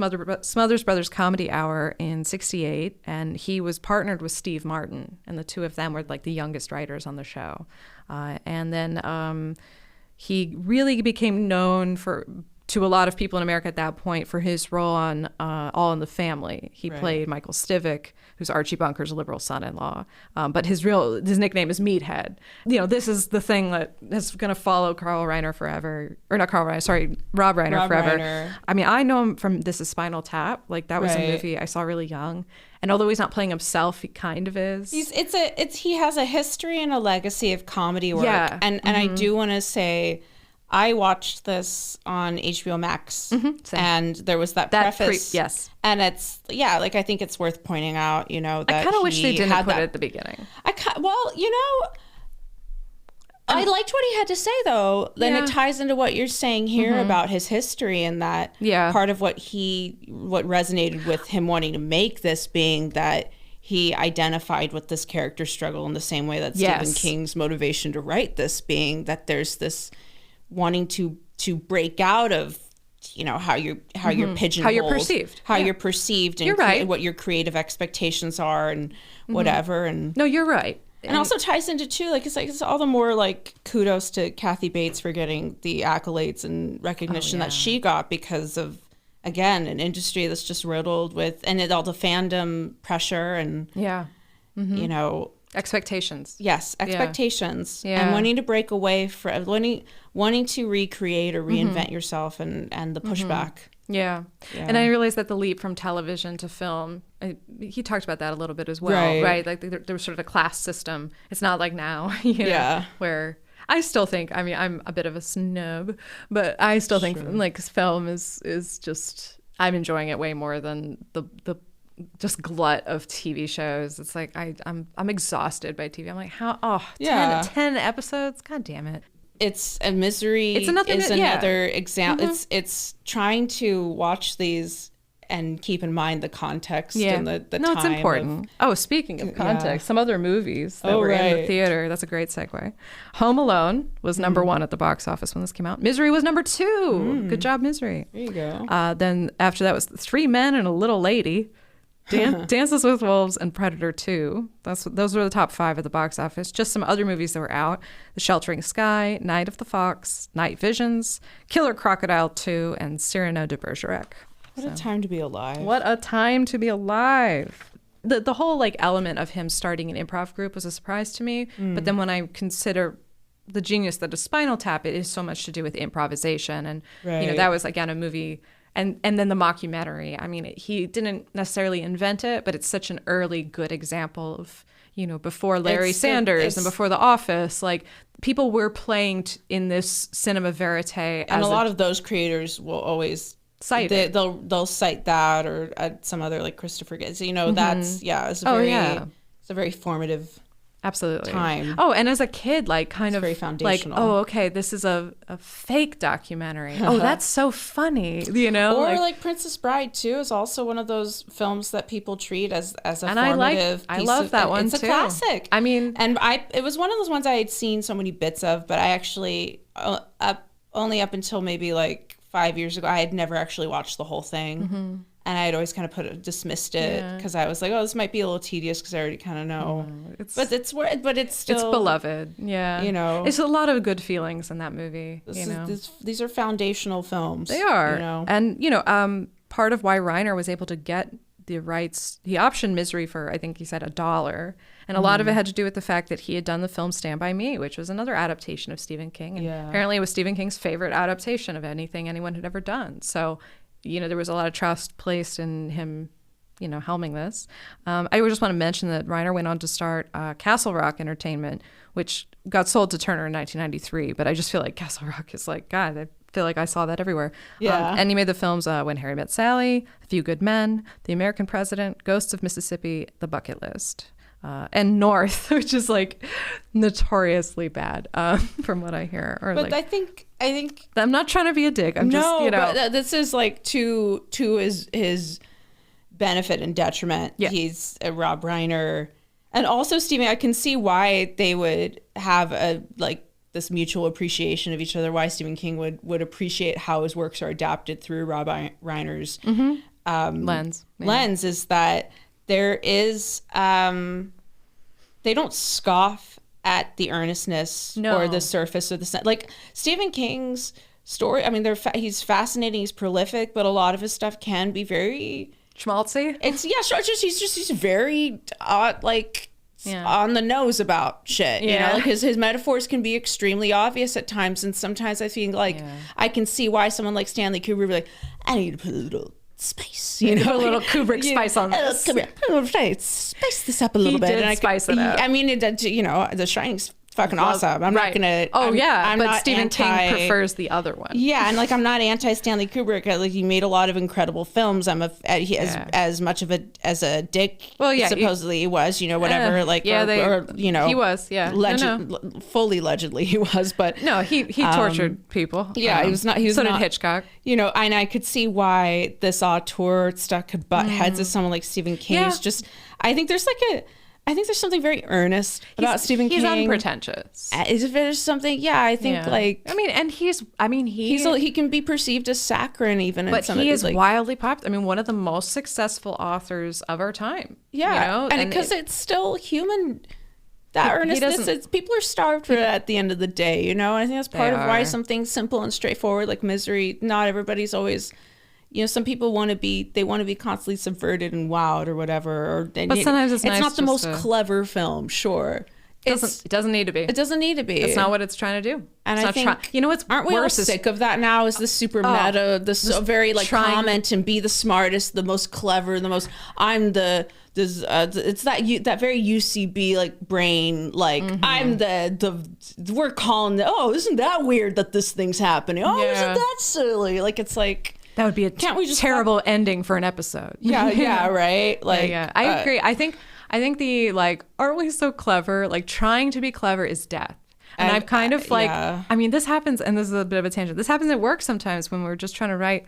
Smothers Brothers Comedy Hour in '68, and he was partnered with Steve Martin, and the two of them were like the youngest writers on the show. And then he really became known to a lot of people in America at that point for his role on All in the Family. He played Michael Stivic, who's Archie Bunker's liberal son-in-law. But his nickname is Meathead. This is the thing that is going to follow Rob Reiner forever. Reiner. I mean, I know him from This Is Spinal Tap. Like, that was a movie I saw really young. And although he's not playing himself, he kind of is. He has a history and a legacy of comedy work. Yeah. And I do want to say, I watched this on HBO Max, and there was that preface. Yes. And it's, I think it's worth pointing out, that I kind of wish they didn't put it at the beginning. I liked what he had to say, though. Then it ties into what you're saying here about his history, and that part of what resonated with him wanting to make this being that he identified with this character struggle in the same way that Stephen King's motivation to write this being that there's this wanting to break out of how you're pigeonholed, how you're perceived, and you're right. what your creative expectations are, and whatever. And no, you're right. And also ties into too, it's all the more like kudos to Kathy Bates for getting the accolades and recognition that she got because of, again, an industry that's just riddled with all the fandom pressure and expectations. Yes, expectations. Yeah. And wanting to break away from wanting to recreate or reinvent yourself and the pushback. Yeah. And I realized that the leap from television to film, he talked about that a little bit as well, right? Like there was sort of a class system. It's not like now, where I still think, I mean, I'm a bit of a snub, but I still think like film is just, I'm enjoying it way more than the just glut of TV shows. It's like I'm exhausted by TV. I'm like, 10 episodes? God damn it. It's a Misery. It's another example. It's trying to watch these and keep in mind the context and the time. No, it's important. Speaking of context, some other movies that were in the theater. That's a great segue. Home Alone was number one at the box office when this came out. Misery was number two. Good job, Misery. There you go. Then after that was Three Men and a Little Lady. Dances with Wolves and Predator 2. Those were the top 5 at the box office. Just some other movies that were out. The Sheltering Sky, Night of the Fox, Night Visions, Killer Crocodile 2, and Cyrano de Bergerac. What a time to be alive. What a time to be alive. The whole element of him starting an improv group was a surprise to me. But then when I consider the genius that is Spinal Tap, it is so much to do with improvisation. And that was, again, a movie... And then the mockumentary. I mean, he didn't necessarily invent it, but it's such an early good example of, before Larry Sanders and before The Office, like people were playing in this cinema verite. And a lot of those creators will always cite they'll cite that or some other like Christopher Guest. That's it's a very formative. Absolutely. Time. And as a kid, kind of very foundational. This is a fake documentary. That's so funny, Or Princess Bride too is also one of those films that people treat as a formative. I love that one too. It's a classic. I mean, and it was one of those ones I had seen so many bits of, but I actually only up until maybe 5 years ago, I had never actually watched the whole thing. And I had always kind of dismissed it because I was like, oh, this might be a little tedious because I already kind of know. But it's still, it's beloved. Yeah, you know, it's a lot of good feelings in that movie. These are foundational films. They are, you know? And part of why Reiner was able to get the rights, he optioned Misery for, I think he said $1, and a lot of it had to do with the fact that he had done the film Stand By Me, which was another adaptation of Stephen King, and apparently it was Stephen King's favorite adaptation of anything anyone had ever done. So, there was a lot of trust placed in him, helming this. I just want to mention that Reiner went on to start Castle Rock Entertainment, which got sold to Turner in 1993. But I just feel like Castle Rock is like, God, I feel like I saw that everywhere. Yeah. And he made the films When Harry Met Sally, A Few Good Men, The American President, Ghosts of Mississippi, The Bucket List. And North, which is like notoriously bad, from what I hear. But I think I'm not trying to be a dick. I'm just, but this is like to his benefit and detriment. Yeah. He's a Rob Reiner, and also Stephen. I can see why they would have this mutual appreciation of each other. Why Stephen King would appreciate how his works are adapted through Rob Reiner's lens. Is that there is they don't scoff at the earnestness or the surface or the like Stephen King's story. I mean, he's fascinating, he's prolific, but a lot of his stuff can be very schmaltzy. He's very on the nose about shit. Like his metaphors can be extremely obvious at times, and sometimes I feel like I can see why someone like Stanley Kubrick would be like, I need to put a little spice, a little Kubrick spice on this. Spice this up a little bit. And spice it up. I mean, The Shining's fucking awesome. I'm not gonna. But Stephen King prefers the other one. Yeah, and I'm not anti Stanley Kubrick. He made a lot of incredible films. As much of as a dick. Well, supposedly he was. Whatever. He was. Yeah, fully allegedly he was. But no, he tortured people. Yeah, he was not. He was so not, did Hitchcock. And I could see why this auteur stuff could butt heads with someone like Stephen King. It's just, I think there's something very earnest about Stephen King. He's unpretentious. Is there something? Yeah, I think he can be perceived as saccharine even. But he is wildly popular. I mean, one of the most successful authors of our time. Yeah, and because it's still human. That earnestness, people are starved for it at the end of the day, And I think that's part of why something simple and straightforward like Misery, not everybody's always... some people want to be constantly subverted and wowed or whatever. But sometimes it's nice. It's not the most clever film, sure. It doesn't need to be. It doesn't need to be. It's not what it's trying to do. And I think, aren't we all sick of that now? Is the super meta, very comment and be the smartest, the most clever, the most, it's that very UCB brain, I'm we're calling isn't that weird that this thing's happening? Isn't that silly? It's like, that would be a terrible ending for an episode. Yeah, right. I agree. I think the aren't we so clever? Trying to be clever is death. And I've kind of I mean, this happens, and this is a bit of a tangent. This happens at work sometimes when we're just trying to write,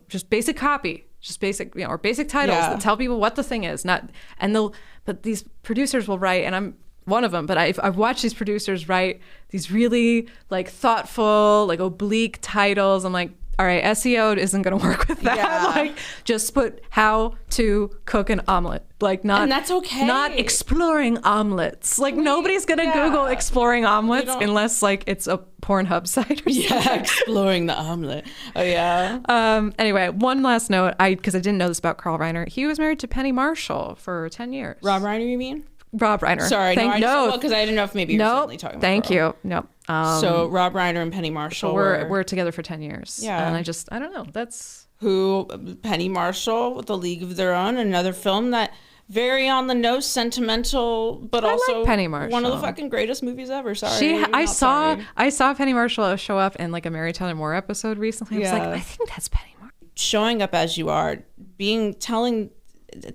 just basic copy, just basic, or basic titles that tell people what the thing is. But these producers will write, and I'm one of them, but I've watched these producers write these really thoughtful, oblique titles. I'm like, all right, SEO isn't going to work with that. Yeah. Just put how to cook an omelet. And that's okay. Not exploring omelets. Nobody's going to Google exploring omelets unless it's a Pornhub site or something. Yeah, exploring the omelet. Oh, yeah. Anyway, one last note, because I didn't know this about Carl Reiner. He was married to Penny Marshall for 10 years. Rob Reiner, you mean? Rob Reiner. Sorry, because I didn't know if maybe you were suddenly talking about Thank you. No. So Rob Reiner and Penny Marshall we're together for 10 years. Yeah. And I don't know. That's Penny Marshall with A League of Their Own, another film that very on the nose, sentimental, but also like Penny Marshall. One of the fucking greatest movies ever. Sorry. I saw Penny Marshall show up in a Mary Tyler Moore episode recently. I was like, I think that's Penny Marshall. Showing up as you are, telling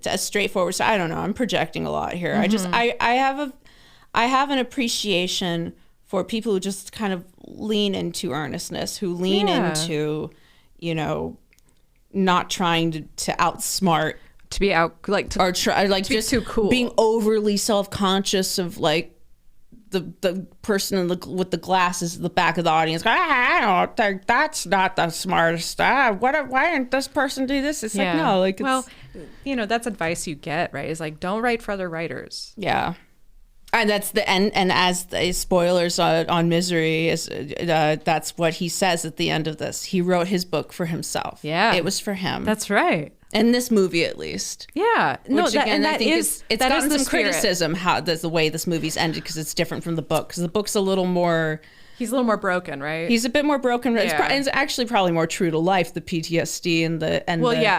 a straightforward. So I don't know. I'm projecting a lot here. Mm-hmm. I have an appreciation for people who just kind of lean into earnestness, who lean into, not trying to outsmart, to be out, or try, to just be too cool, being overly self-conscious of the person with the glasses at the back of the audience going, I don't think that's not the smartest. Why didn't this person do this? It's like, no, like, it's, well, that's advice you get, right? Is like, don't write for other writers. Yeah. And that's the end. And as the spoilers on Misery, is that's what he says at the end of this. He wrote his book for himself. Yeah. It was for him. That's right. In this movie, at least. Yeah. No, Which, again, I think it's gotten some spirit. criticism how the way this movie's ended, because it's different from the book. Because the book's a little more... He's a little more broken, right? He's a bit more broken. Yeah. It's actually probably more true to life, the PTSD and the...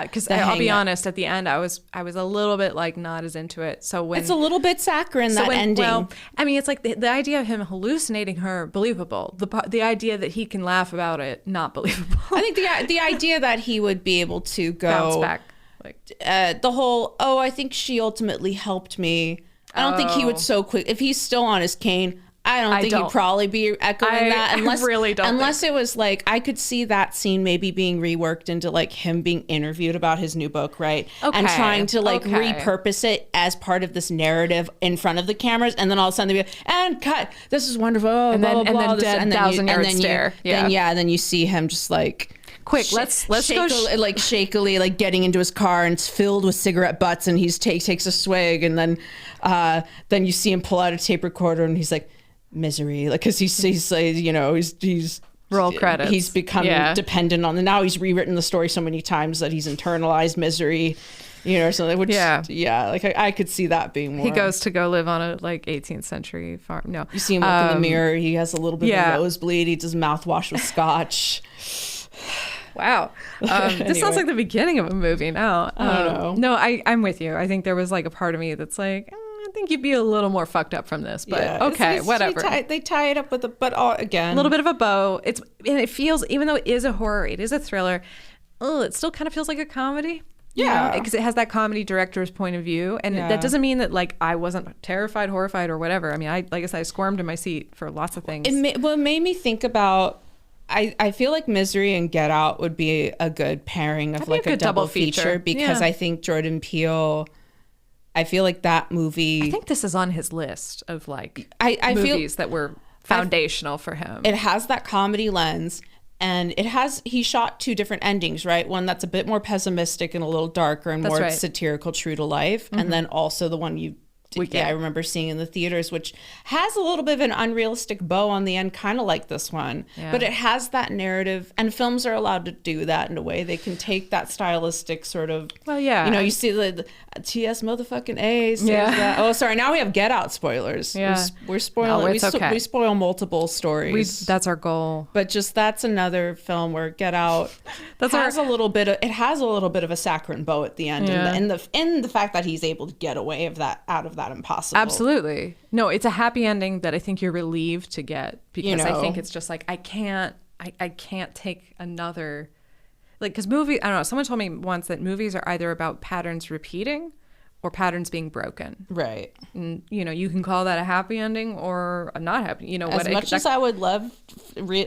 because I'll be honest, at the end, I was a little bit like not as into it. So when... It's a little bit saccharine, that ending. Well, I mean, it's like the idea of him hallucinating her, believable. The idea that he can laugh about it, not believable. I think the idea that he would be able to go... Bounce back. Like the whole, I think she ultimately helped me. I don't think he would so quick. If he's still on his cane, I don't think he'd probably be echoing that. Unless, I really don't. Unless it was like, I could see that scene maybe being reworked into like him being interviewed about his new book, right? Okay. And trying to like repurpose it as part of this narrative in front of the cameras, and then all of a sudden they'd be like, and cut. This is wonderful. And blah, then, blah, blah, and then dead 1,000-yard stare. Then you see him just like. Quick, let's go shakily, like getting into his car, and it's filled with cigarette butts, and he's takes a swig, and then you see him pull out a tape recorder, and he's like, Misery, like, because he's roll credits. He's become dependent on, and now he's rewritten the story so many times that he's internalized misery, or something. Which like I could see that being more. He goes to go live on a like 18th century farm. No, you see him look in the mirror. He has a little bit of a nosebleed. He does mouthwash with scotch. Wow. This sounds like the beginning of a movie now. I don't know. No, I'm with you. I think there was like a part of me that's like, I think you'd be a little more fucked up from this, but okay, whatever. They tie it up with again. A little bit of a bow. And it feels, even though it is a horror, it is a thriller, it still kind of feels like a comedy. Yeah. Because it has that comedy director's point of view. And that doesn't mean that like I wasn't terrified, horrified, or whatever. I mean, like I said, I squirmed in my seat for lots of things. It made me think about, I feel like Misery and Get Out would be a good pairing of like a double feature, because I think Jordan Peele, I feel like that movie, I think this is on his list of like I movies that were foundational for him. It has that comedy lens, and he shot two different endings, right? One that's a bit more pessimistic and a little darker and more satirical, true to life. And then also the one I remember seeing in the theaters, which has a little bit of an unrealistic bow on the end, kind of like this one. Yeah. But it has that narrative, and films are allowed to do that in a way. They can take that stylistic sort of, you see the TS motherfucking A's. Yeah. Oh, sorry. Now we have Get Out spoilers. Yeah. We're spoiling. We spoil multiple stories. That's our goal. But that's another film where Get Out has a little bit of a saccharine bow at the end. Yeah. And the fact that he's able to get away out of that impossible. Absolutely. No, it's a happy ending that I think you're relieved to get, because I think it's just like, I can't take another, like, because movies, I don't know, someone told me once that movies are either about patterns repeating or patterns being broken. Right. And, you can call that a happy ending or a not happy, as much as I would love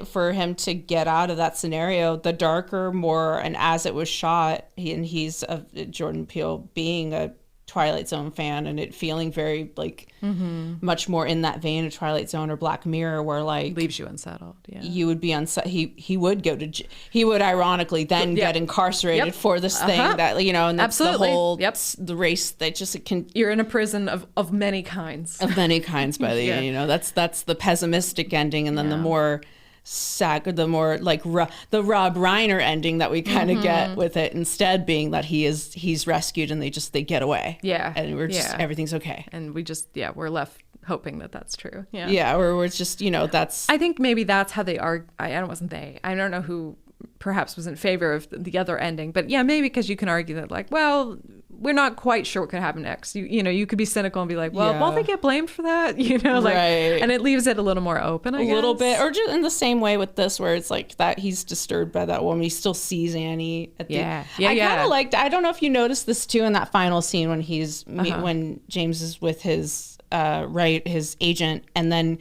for him to get out of that scenario, the darker, more, and as it was shot, he's Jordan Peele being a Twilight Zone fan, and it feeling very like much more in that vein of Twilight Zone or Black Mirror, where like leaves you unsettled. Yeah, you would be he would go to he would ironically then get incarcerated for this thing that and that's the whole the race that just you're in a prison of many kinds by the end. That's the pessimistic ending, and then the more the more like the Rob Reiner ending that we kind of get with it, instead being that he's rescued and they get away, and we're just everything's okay, and we're left hoping that that's true, or we're just that's, I think maybe that's how they are. I don't know who perhaps was in favor of the other ending, but maybe because you can argue that like, well, we're not quite sure what could happen next. You could be cynical and be like, well, won't they get blamed for that? And it leaves it a little more open, I guess. A little bit, or just in the same way with this, where it's like that he's disturbed by that woman. He still sees Annie at the I kind of liked, I don't know if you noticed this too in that final scene when when James is with his his agent, and then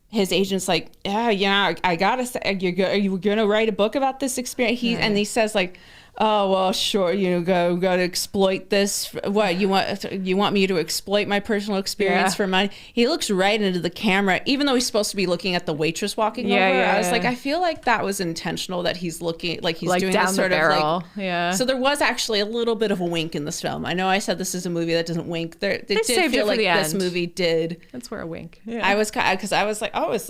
his agent's like, I gotta say, are you gonna write a book about this experience? And he says like, oh well, sure, got to exploit this. What you want me to exploit my personal experience for money? He looks right into the camera, even though he's supposed to be looking at the waitress walking over. I was like, I feel like that was intentional, that he's looking like he's doing down this the sort barrel. of like. So there was actually a little bit of a wink in this film. I know I said this is a movie that doesn't wink. It did feel like this movie did. That's where a wink. I was because I was like, oh, is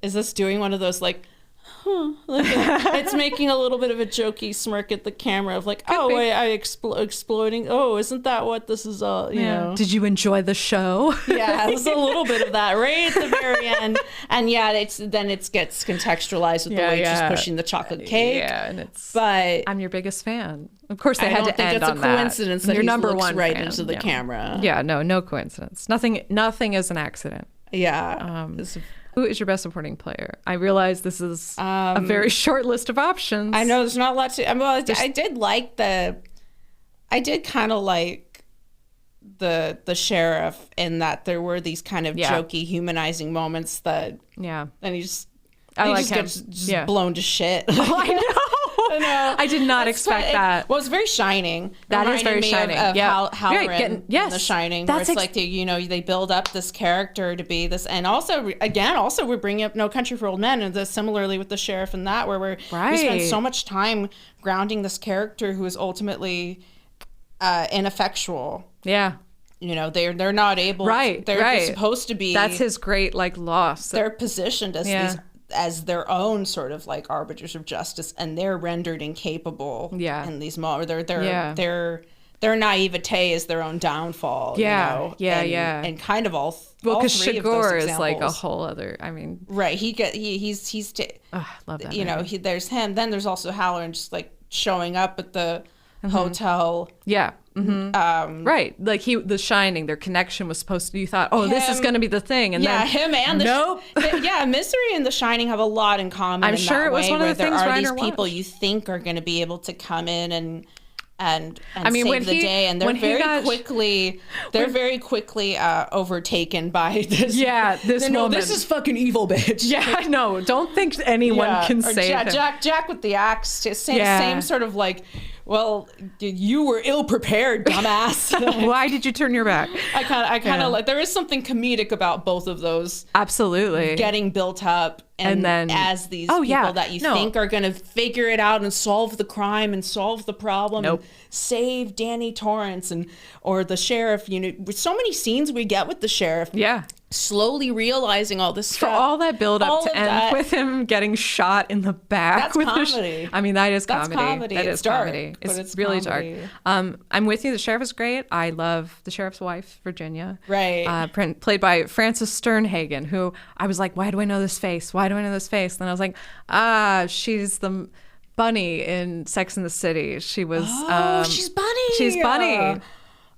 this doing one of those like. Like it's making a little bit of a jokey smirk at the camera of like, exploding. Oh, isn't that what this is all? You know? Did you enjoy the show? Yeah, there's a little bit of that right at the very end, and it gets contextualized with the waitress pushing the chocolate cake. But I'm your biggest fan. Of course, they had to end on that. I don't think it's a coincidence that your he number looks one right fan. into the camera. Yeah, no coincidence. Nothing is an accident. Yeah. Who is your best supporting player? I realize this is a very short list of options. I know there's not a lot to. I did kind of like the sheriff in that there were these kind of jokey, humanizing moments that. Yeah. And he just gets blown to shit. Oh, I know. I did not expect that. Well, it's very Shining. That is very Shining. Of Halloran in The Shining, where it's like they build up this character to be this, and also we're bringing up No Country for Old Men, and similarly with the sheriff in that, where we spend so much time grounding this character who is ultimately ineffectual. Yeah. They're not able. They're supposed to be. That's his great loss. They're positioned as these. As their own sort of like arbiters of justice, and they're rendered incapable in these moments. Their naivete is their own downfall. And kind of all because three Shigor of those is examples. like a whole other. I mean, right? Love that. There's him. Then there's also Halloran just like showing up at the hotel. Yeah. Mm-hmm. Right, like The Shining, their connection was supposed to. You thought, this is going to be the thing, and then him and Misery and The Shining have a lot in common. I'm sure it was one of the things. There are these people you think are going to be able to come in and save the day, and they're very quickly overtaken by this. Yeah, this woman. This is fucking evil, bitch. Yeah, I know. Don't think anyone can save him. Jack with the axe. Same sort of like. Well, you were ill prepared, dumbass. Why did you turn your back? I kind of like. There is something comedic about both of those. Absolutely, getting built up, and then as these people that you think are going to figure it out and solve the crime and solve the problem, and save Danny Torrance or the sheriff. With so many scenes we get with the sheriff. Yeah. Slowly realizing all this stuff. For all that build up to end with him getting shot in the back. That's comedy. I mean, that is comedy. That's comedy. That is dark, comedy. It's really comedy. Dark. I'm with you. The sheriff is great. I love the sheriff's wife, Virginia. Right. Played by Frances Sternhagen, who I was like, why do I know this face? Why do I know this face? Then I was like, she's the Bunny in Sex and the City. She was. She's Bunny. She's Bunny.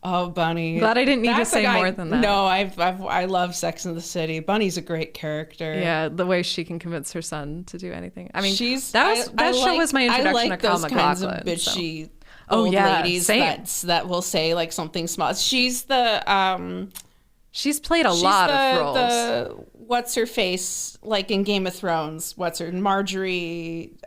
Oh, Bunny. Glad I didn't need to say more than that. No, I love Sex and the City. Bunny's a great character. Yeah, the way she can convince her son to do anything. I mean, that show was my introduction to Kyle MacLachlan. I like those kinds of bitchy old ladies that will say like something small. She's she's played a lot of roles. What's her face like in Game of Thrones? Marjorie?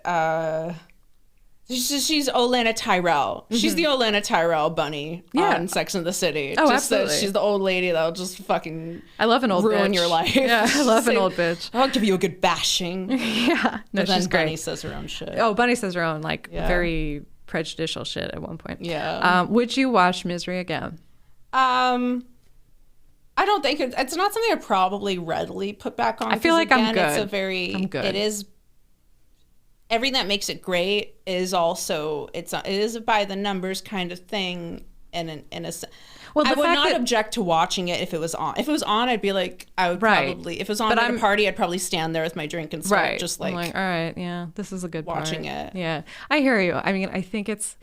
She's Olenna Tyrell. Mm-hmm. She's the Olenna Tyrell bunny on Sex and the City. Oh, absolutely. She's the old lady that'll just fucking I love an old ruin bitch. Your life. Yeah, I love an old bitch. I'll give you a good bashing. Yeah. No, but she's then great. Bunny says her own shit. Oh, Bunny says her own, very prejudicial shit at one point. Yeah. Would you watch Misery again? I don't think it's not something I probably readily put back on. I feel like I'm good. I'm good. It is. Everything that makes it great is also it is a by the numbers kind of thing, and in a well, I would not object to watching it if it was on. If it was on, I'd be like, I would probably if it was on at a party, I'd probably stand there with my drink and start just like, I'm like, all right, yeah, this is a good watching part. It. Yeah, I hear you. I mean, I think it's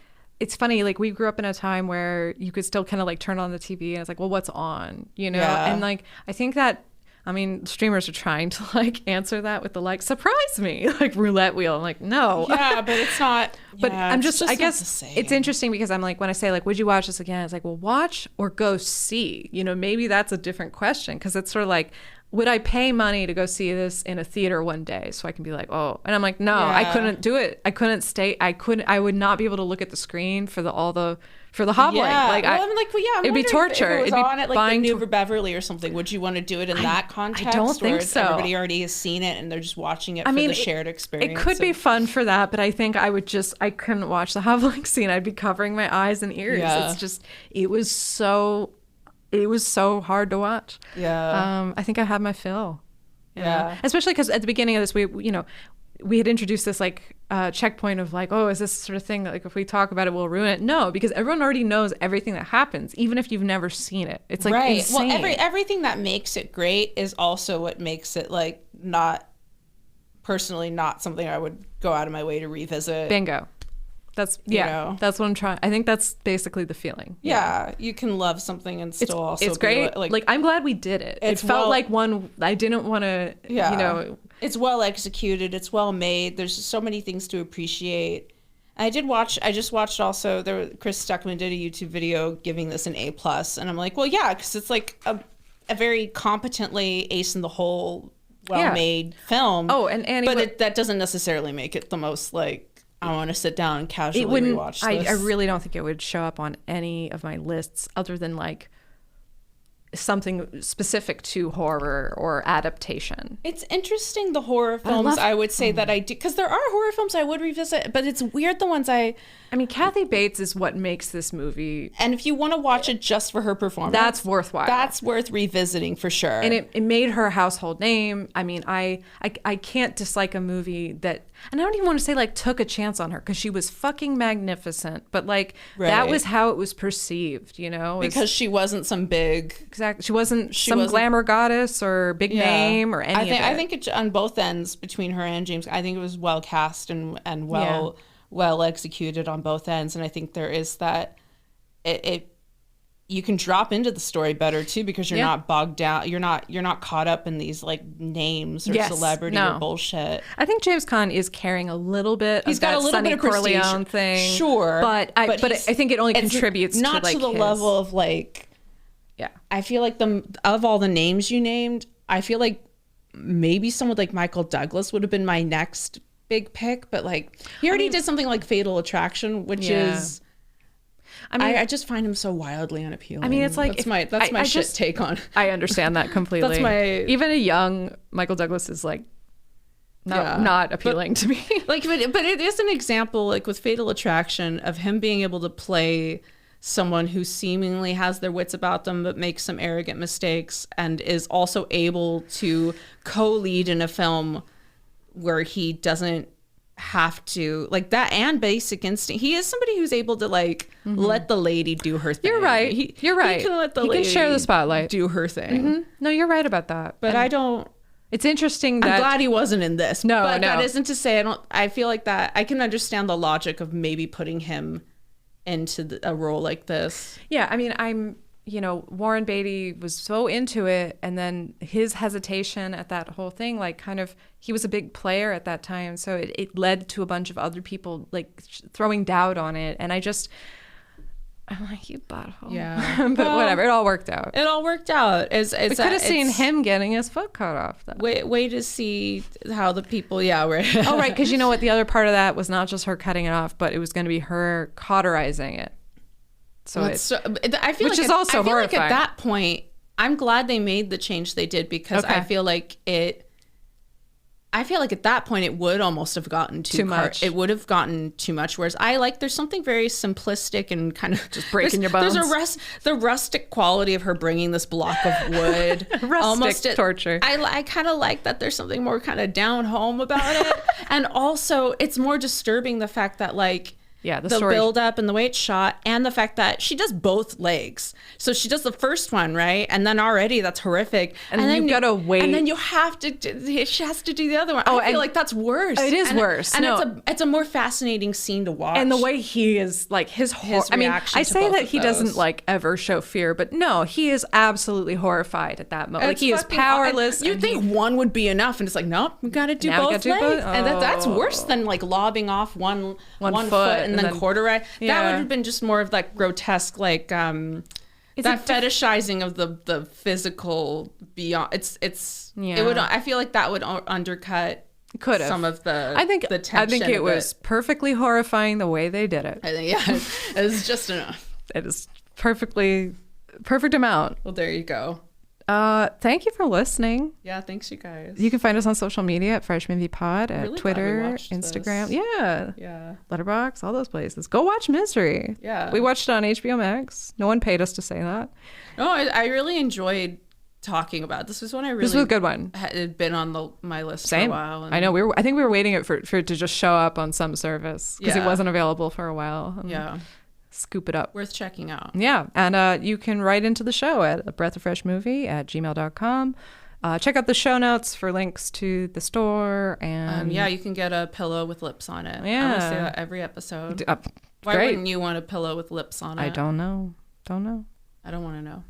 funny. Like we grew up in a time where you could still kind of like turn on the TV and it's like, well, what's on, and like I think that. I mean, streamers are trying to like answer that with the surprise me, like roulette wheel. I'm like, no. Yeah, but it's not. But I'm just I guess it's interesting because I'm like, when I say like, would you watch this again? It's like, well, watch or go see. Maybe that's a different question because it's sort of like, would I pay money to go see this in a theater one day so I can be like, oh, and I'm like, no, I couldn't do it. I couldn't stay. I would not be able to look at the screen for the hobbling. Like, it'd be torture. If it was it'd be on at like the New Beverly or something, would you want to do it in that context? I don't think so. Everybody already has seen it and they're just watching it for the shared experience. It could be fun for that, but I think I couldn't watch the hobbling scene. I'd be covering my eyes and ears. Yeah. It was so hard to watch. Yeah. I think I had my fill. Yeah. Especially because at the beginning of this, we had introduced this like checkpoint of like, oh, is this sort of thing that, like, if we talk about it, we'll ruin it? No, because everyone already knows everything that happens, even if you've never seen it. It's like insane. Well, everything that makes it great is also what makes it like not something I would go out of my way to revisit. Bingo. That's that's what I'm trying. I think that's basically the feeling. Yeah, you can love something and still also it's great. Like I'm glad we did it. It felt like one I didn't want to. Yeah. It's well executed. It's well made. There's so many things to appreciate. I just watched also. Chris Stuckman did a YouTube video giving this an A+, and I'm like, well, yeah, because it's like a very competently ace in the hole, well-made film. Oh, and Annie, but that doesn't necessarily make it the most like. I want to sit down and casually rewatch this. I really don't think it would show up on any of my lists other than like something specific to horror or adaptation. It's interesting, the horror films I would say that I do, because there are horror films I would revisit, but it's weird the ones I mean, Kathy Bates is what makes this movie. And if you want to watch it just for her performance, that's worthwhile. That's worth revisiting for sure. And it made her a household name. I mean, I can't dislike a movie that, and I don't even want to say like took a chance on her, because she was fucking magnificent, but like that was how it was perceived, because she wasn't some big. Exactly. She wasn't glamour goddess or big name or any of it. I think it, on both ends between her and James, I think it was well cast and well executed on both ends. And I think there is that you can drop into the story better too, because you're not bogged down. You're not caught up in these like names or celebrity or bullshit. I think James Caan is carrying a little bit. He's got a little bit of Corleone thing, sure, but I think it only contributes not to, like, to the level of like. Yeah, I feel like of all the names you named, I feel like maybe someone like Michael Douglas would have been my next big pick, but like he already did something like Fatal Attraction, which is. I mean, I just find him so wildly unappealing. I mean, it's like that's my take on. I understand that completely. Even a young Michael Douglas is like not appealing to me. Like, but it is an example, like with Fatal Attraction, of him being able to play someone who seemingly has their wits about them but makes some arrogant mistakes, and is also able to co-lead in a film where he doesn't have to, like, that, and Basic Instinct. He is somebody who's able to like let the lady do her thing. You're right. You're right. He can let the lady share the spotlight, do her thing. No, you're right about that. But I don't. It's interesting that I'm glad he wasn't in this. No, but that isn't to say I feel like that I can understand the logic of maybe putting him into a role like this. Yeah, I mean, Warren Beatty was so into it, and then his hesitation at that whole thing, like, kind of, he was a big player at that time, so it led to a bunch of other people like throwing doubt on it, and I'm like, you butthole. Yeah. But whatever, it all worked out. We could have seen him getting his foot cut off, though. Wait to see how the people, right. Oh, right, because you know what? The other part of that was not just her cutting it off, but it was going to be her cauterizing it. So I feel which like is also horrifying. Like at that point, I'm glad they made the change they did, because I feel like at that point it would almost have gotten too much. It would have gotten too much. Whereas there's something very simplistic and kind of just breaking your bones. There's the rustic quality of her bringing this block of wood. Rustic torture. I kind of like that. There's something more kind of down home about it, and also it's more disturbing the fact that like. Yeah, the build up and the way it's shot, and the fact that she does both legs. So she does the first one, right? And then already that's horrific. And then you gotta wait. And then you have to, she has to do the other one. I feel like that's worse. It is worse. And it's a more fascinating scene to watch. And the way he is, like, his I mean, I say that he doesn't like ever show fear, but no, he is absolutely horrified at that moment. Like, he is powerless. You'd think one would be enough, and it's like, nope, we gotta do both legs. And that's worse than like lobbing off one foot. And then cauterize. That would have been just more of that grotesque, like that fetishizing of the physical beyond it would, I feel like that would undercut some of the tension. I think it was perfectly horrifying the way they did it. I think it was just enough. It is perfect amount. Well, there you go. Thank you for listening. Yeah, thanks you guys. You can find us on social media at Fresh Movie Pod, at really Twitter, Instagram. This. Yeah. Letterboxd, all those places. Go watch Misery. Yeah. We watched it on HBO Max. No one paid us to say that. No, I really enjoyed talking about it. This was one I really... This was a good one. Had been on my list Same. for a while. I know. I think we were waiting for it to just show up on some service because it wasn't available for a while. Yeah. Scoop it up. Worth checking out. Yeah. And you can write into the show at breathofreshmovie@gmail.com. Check out the show notes for links to the store. And you can get a pillow with lips on it. Yeah. I want to say that every episode. Why great. wouldn't you want a pillow with lips on it? I don't know. I don't want to know.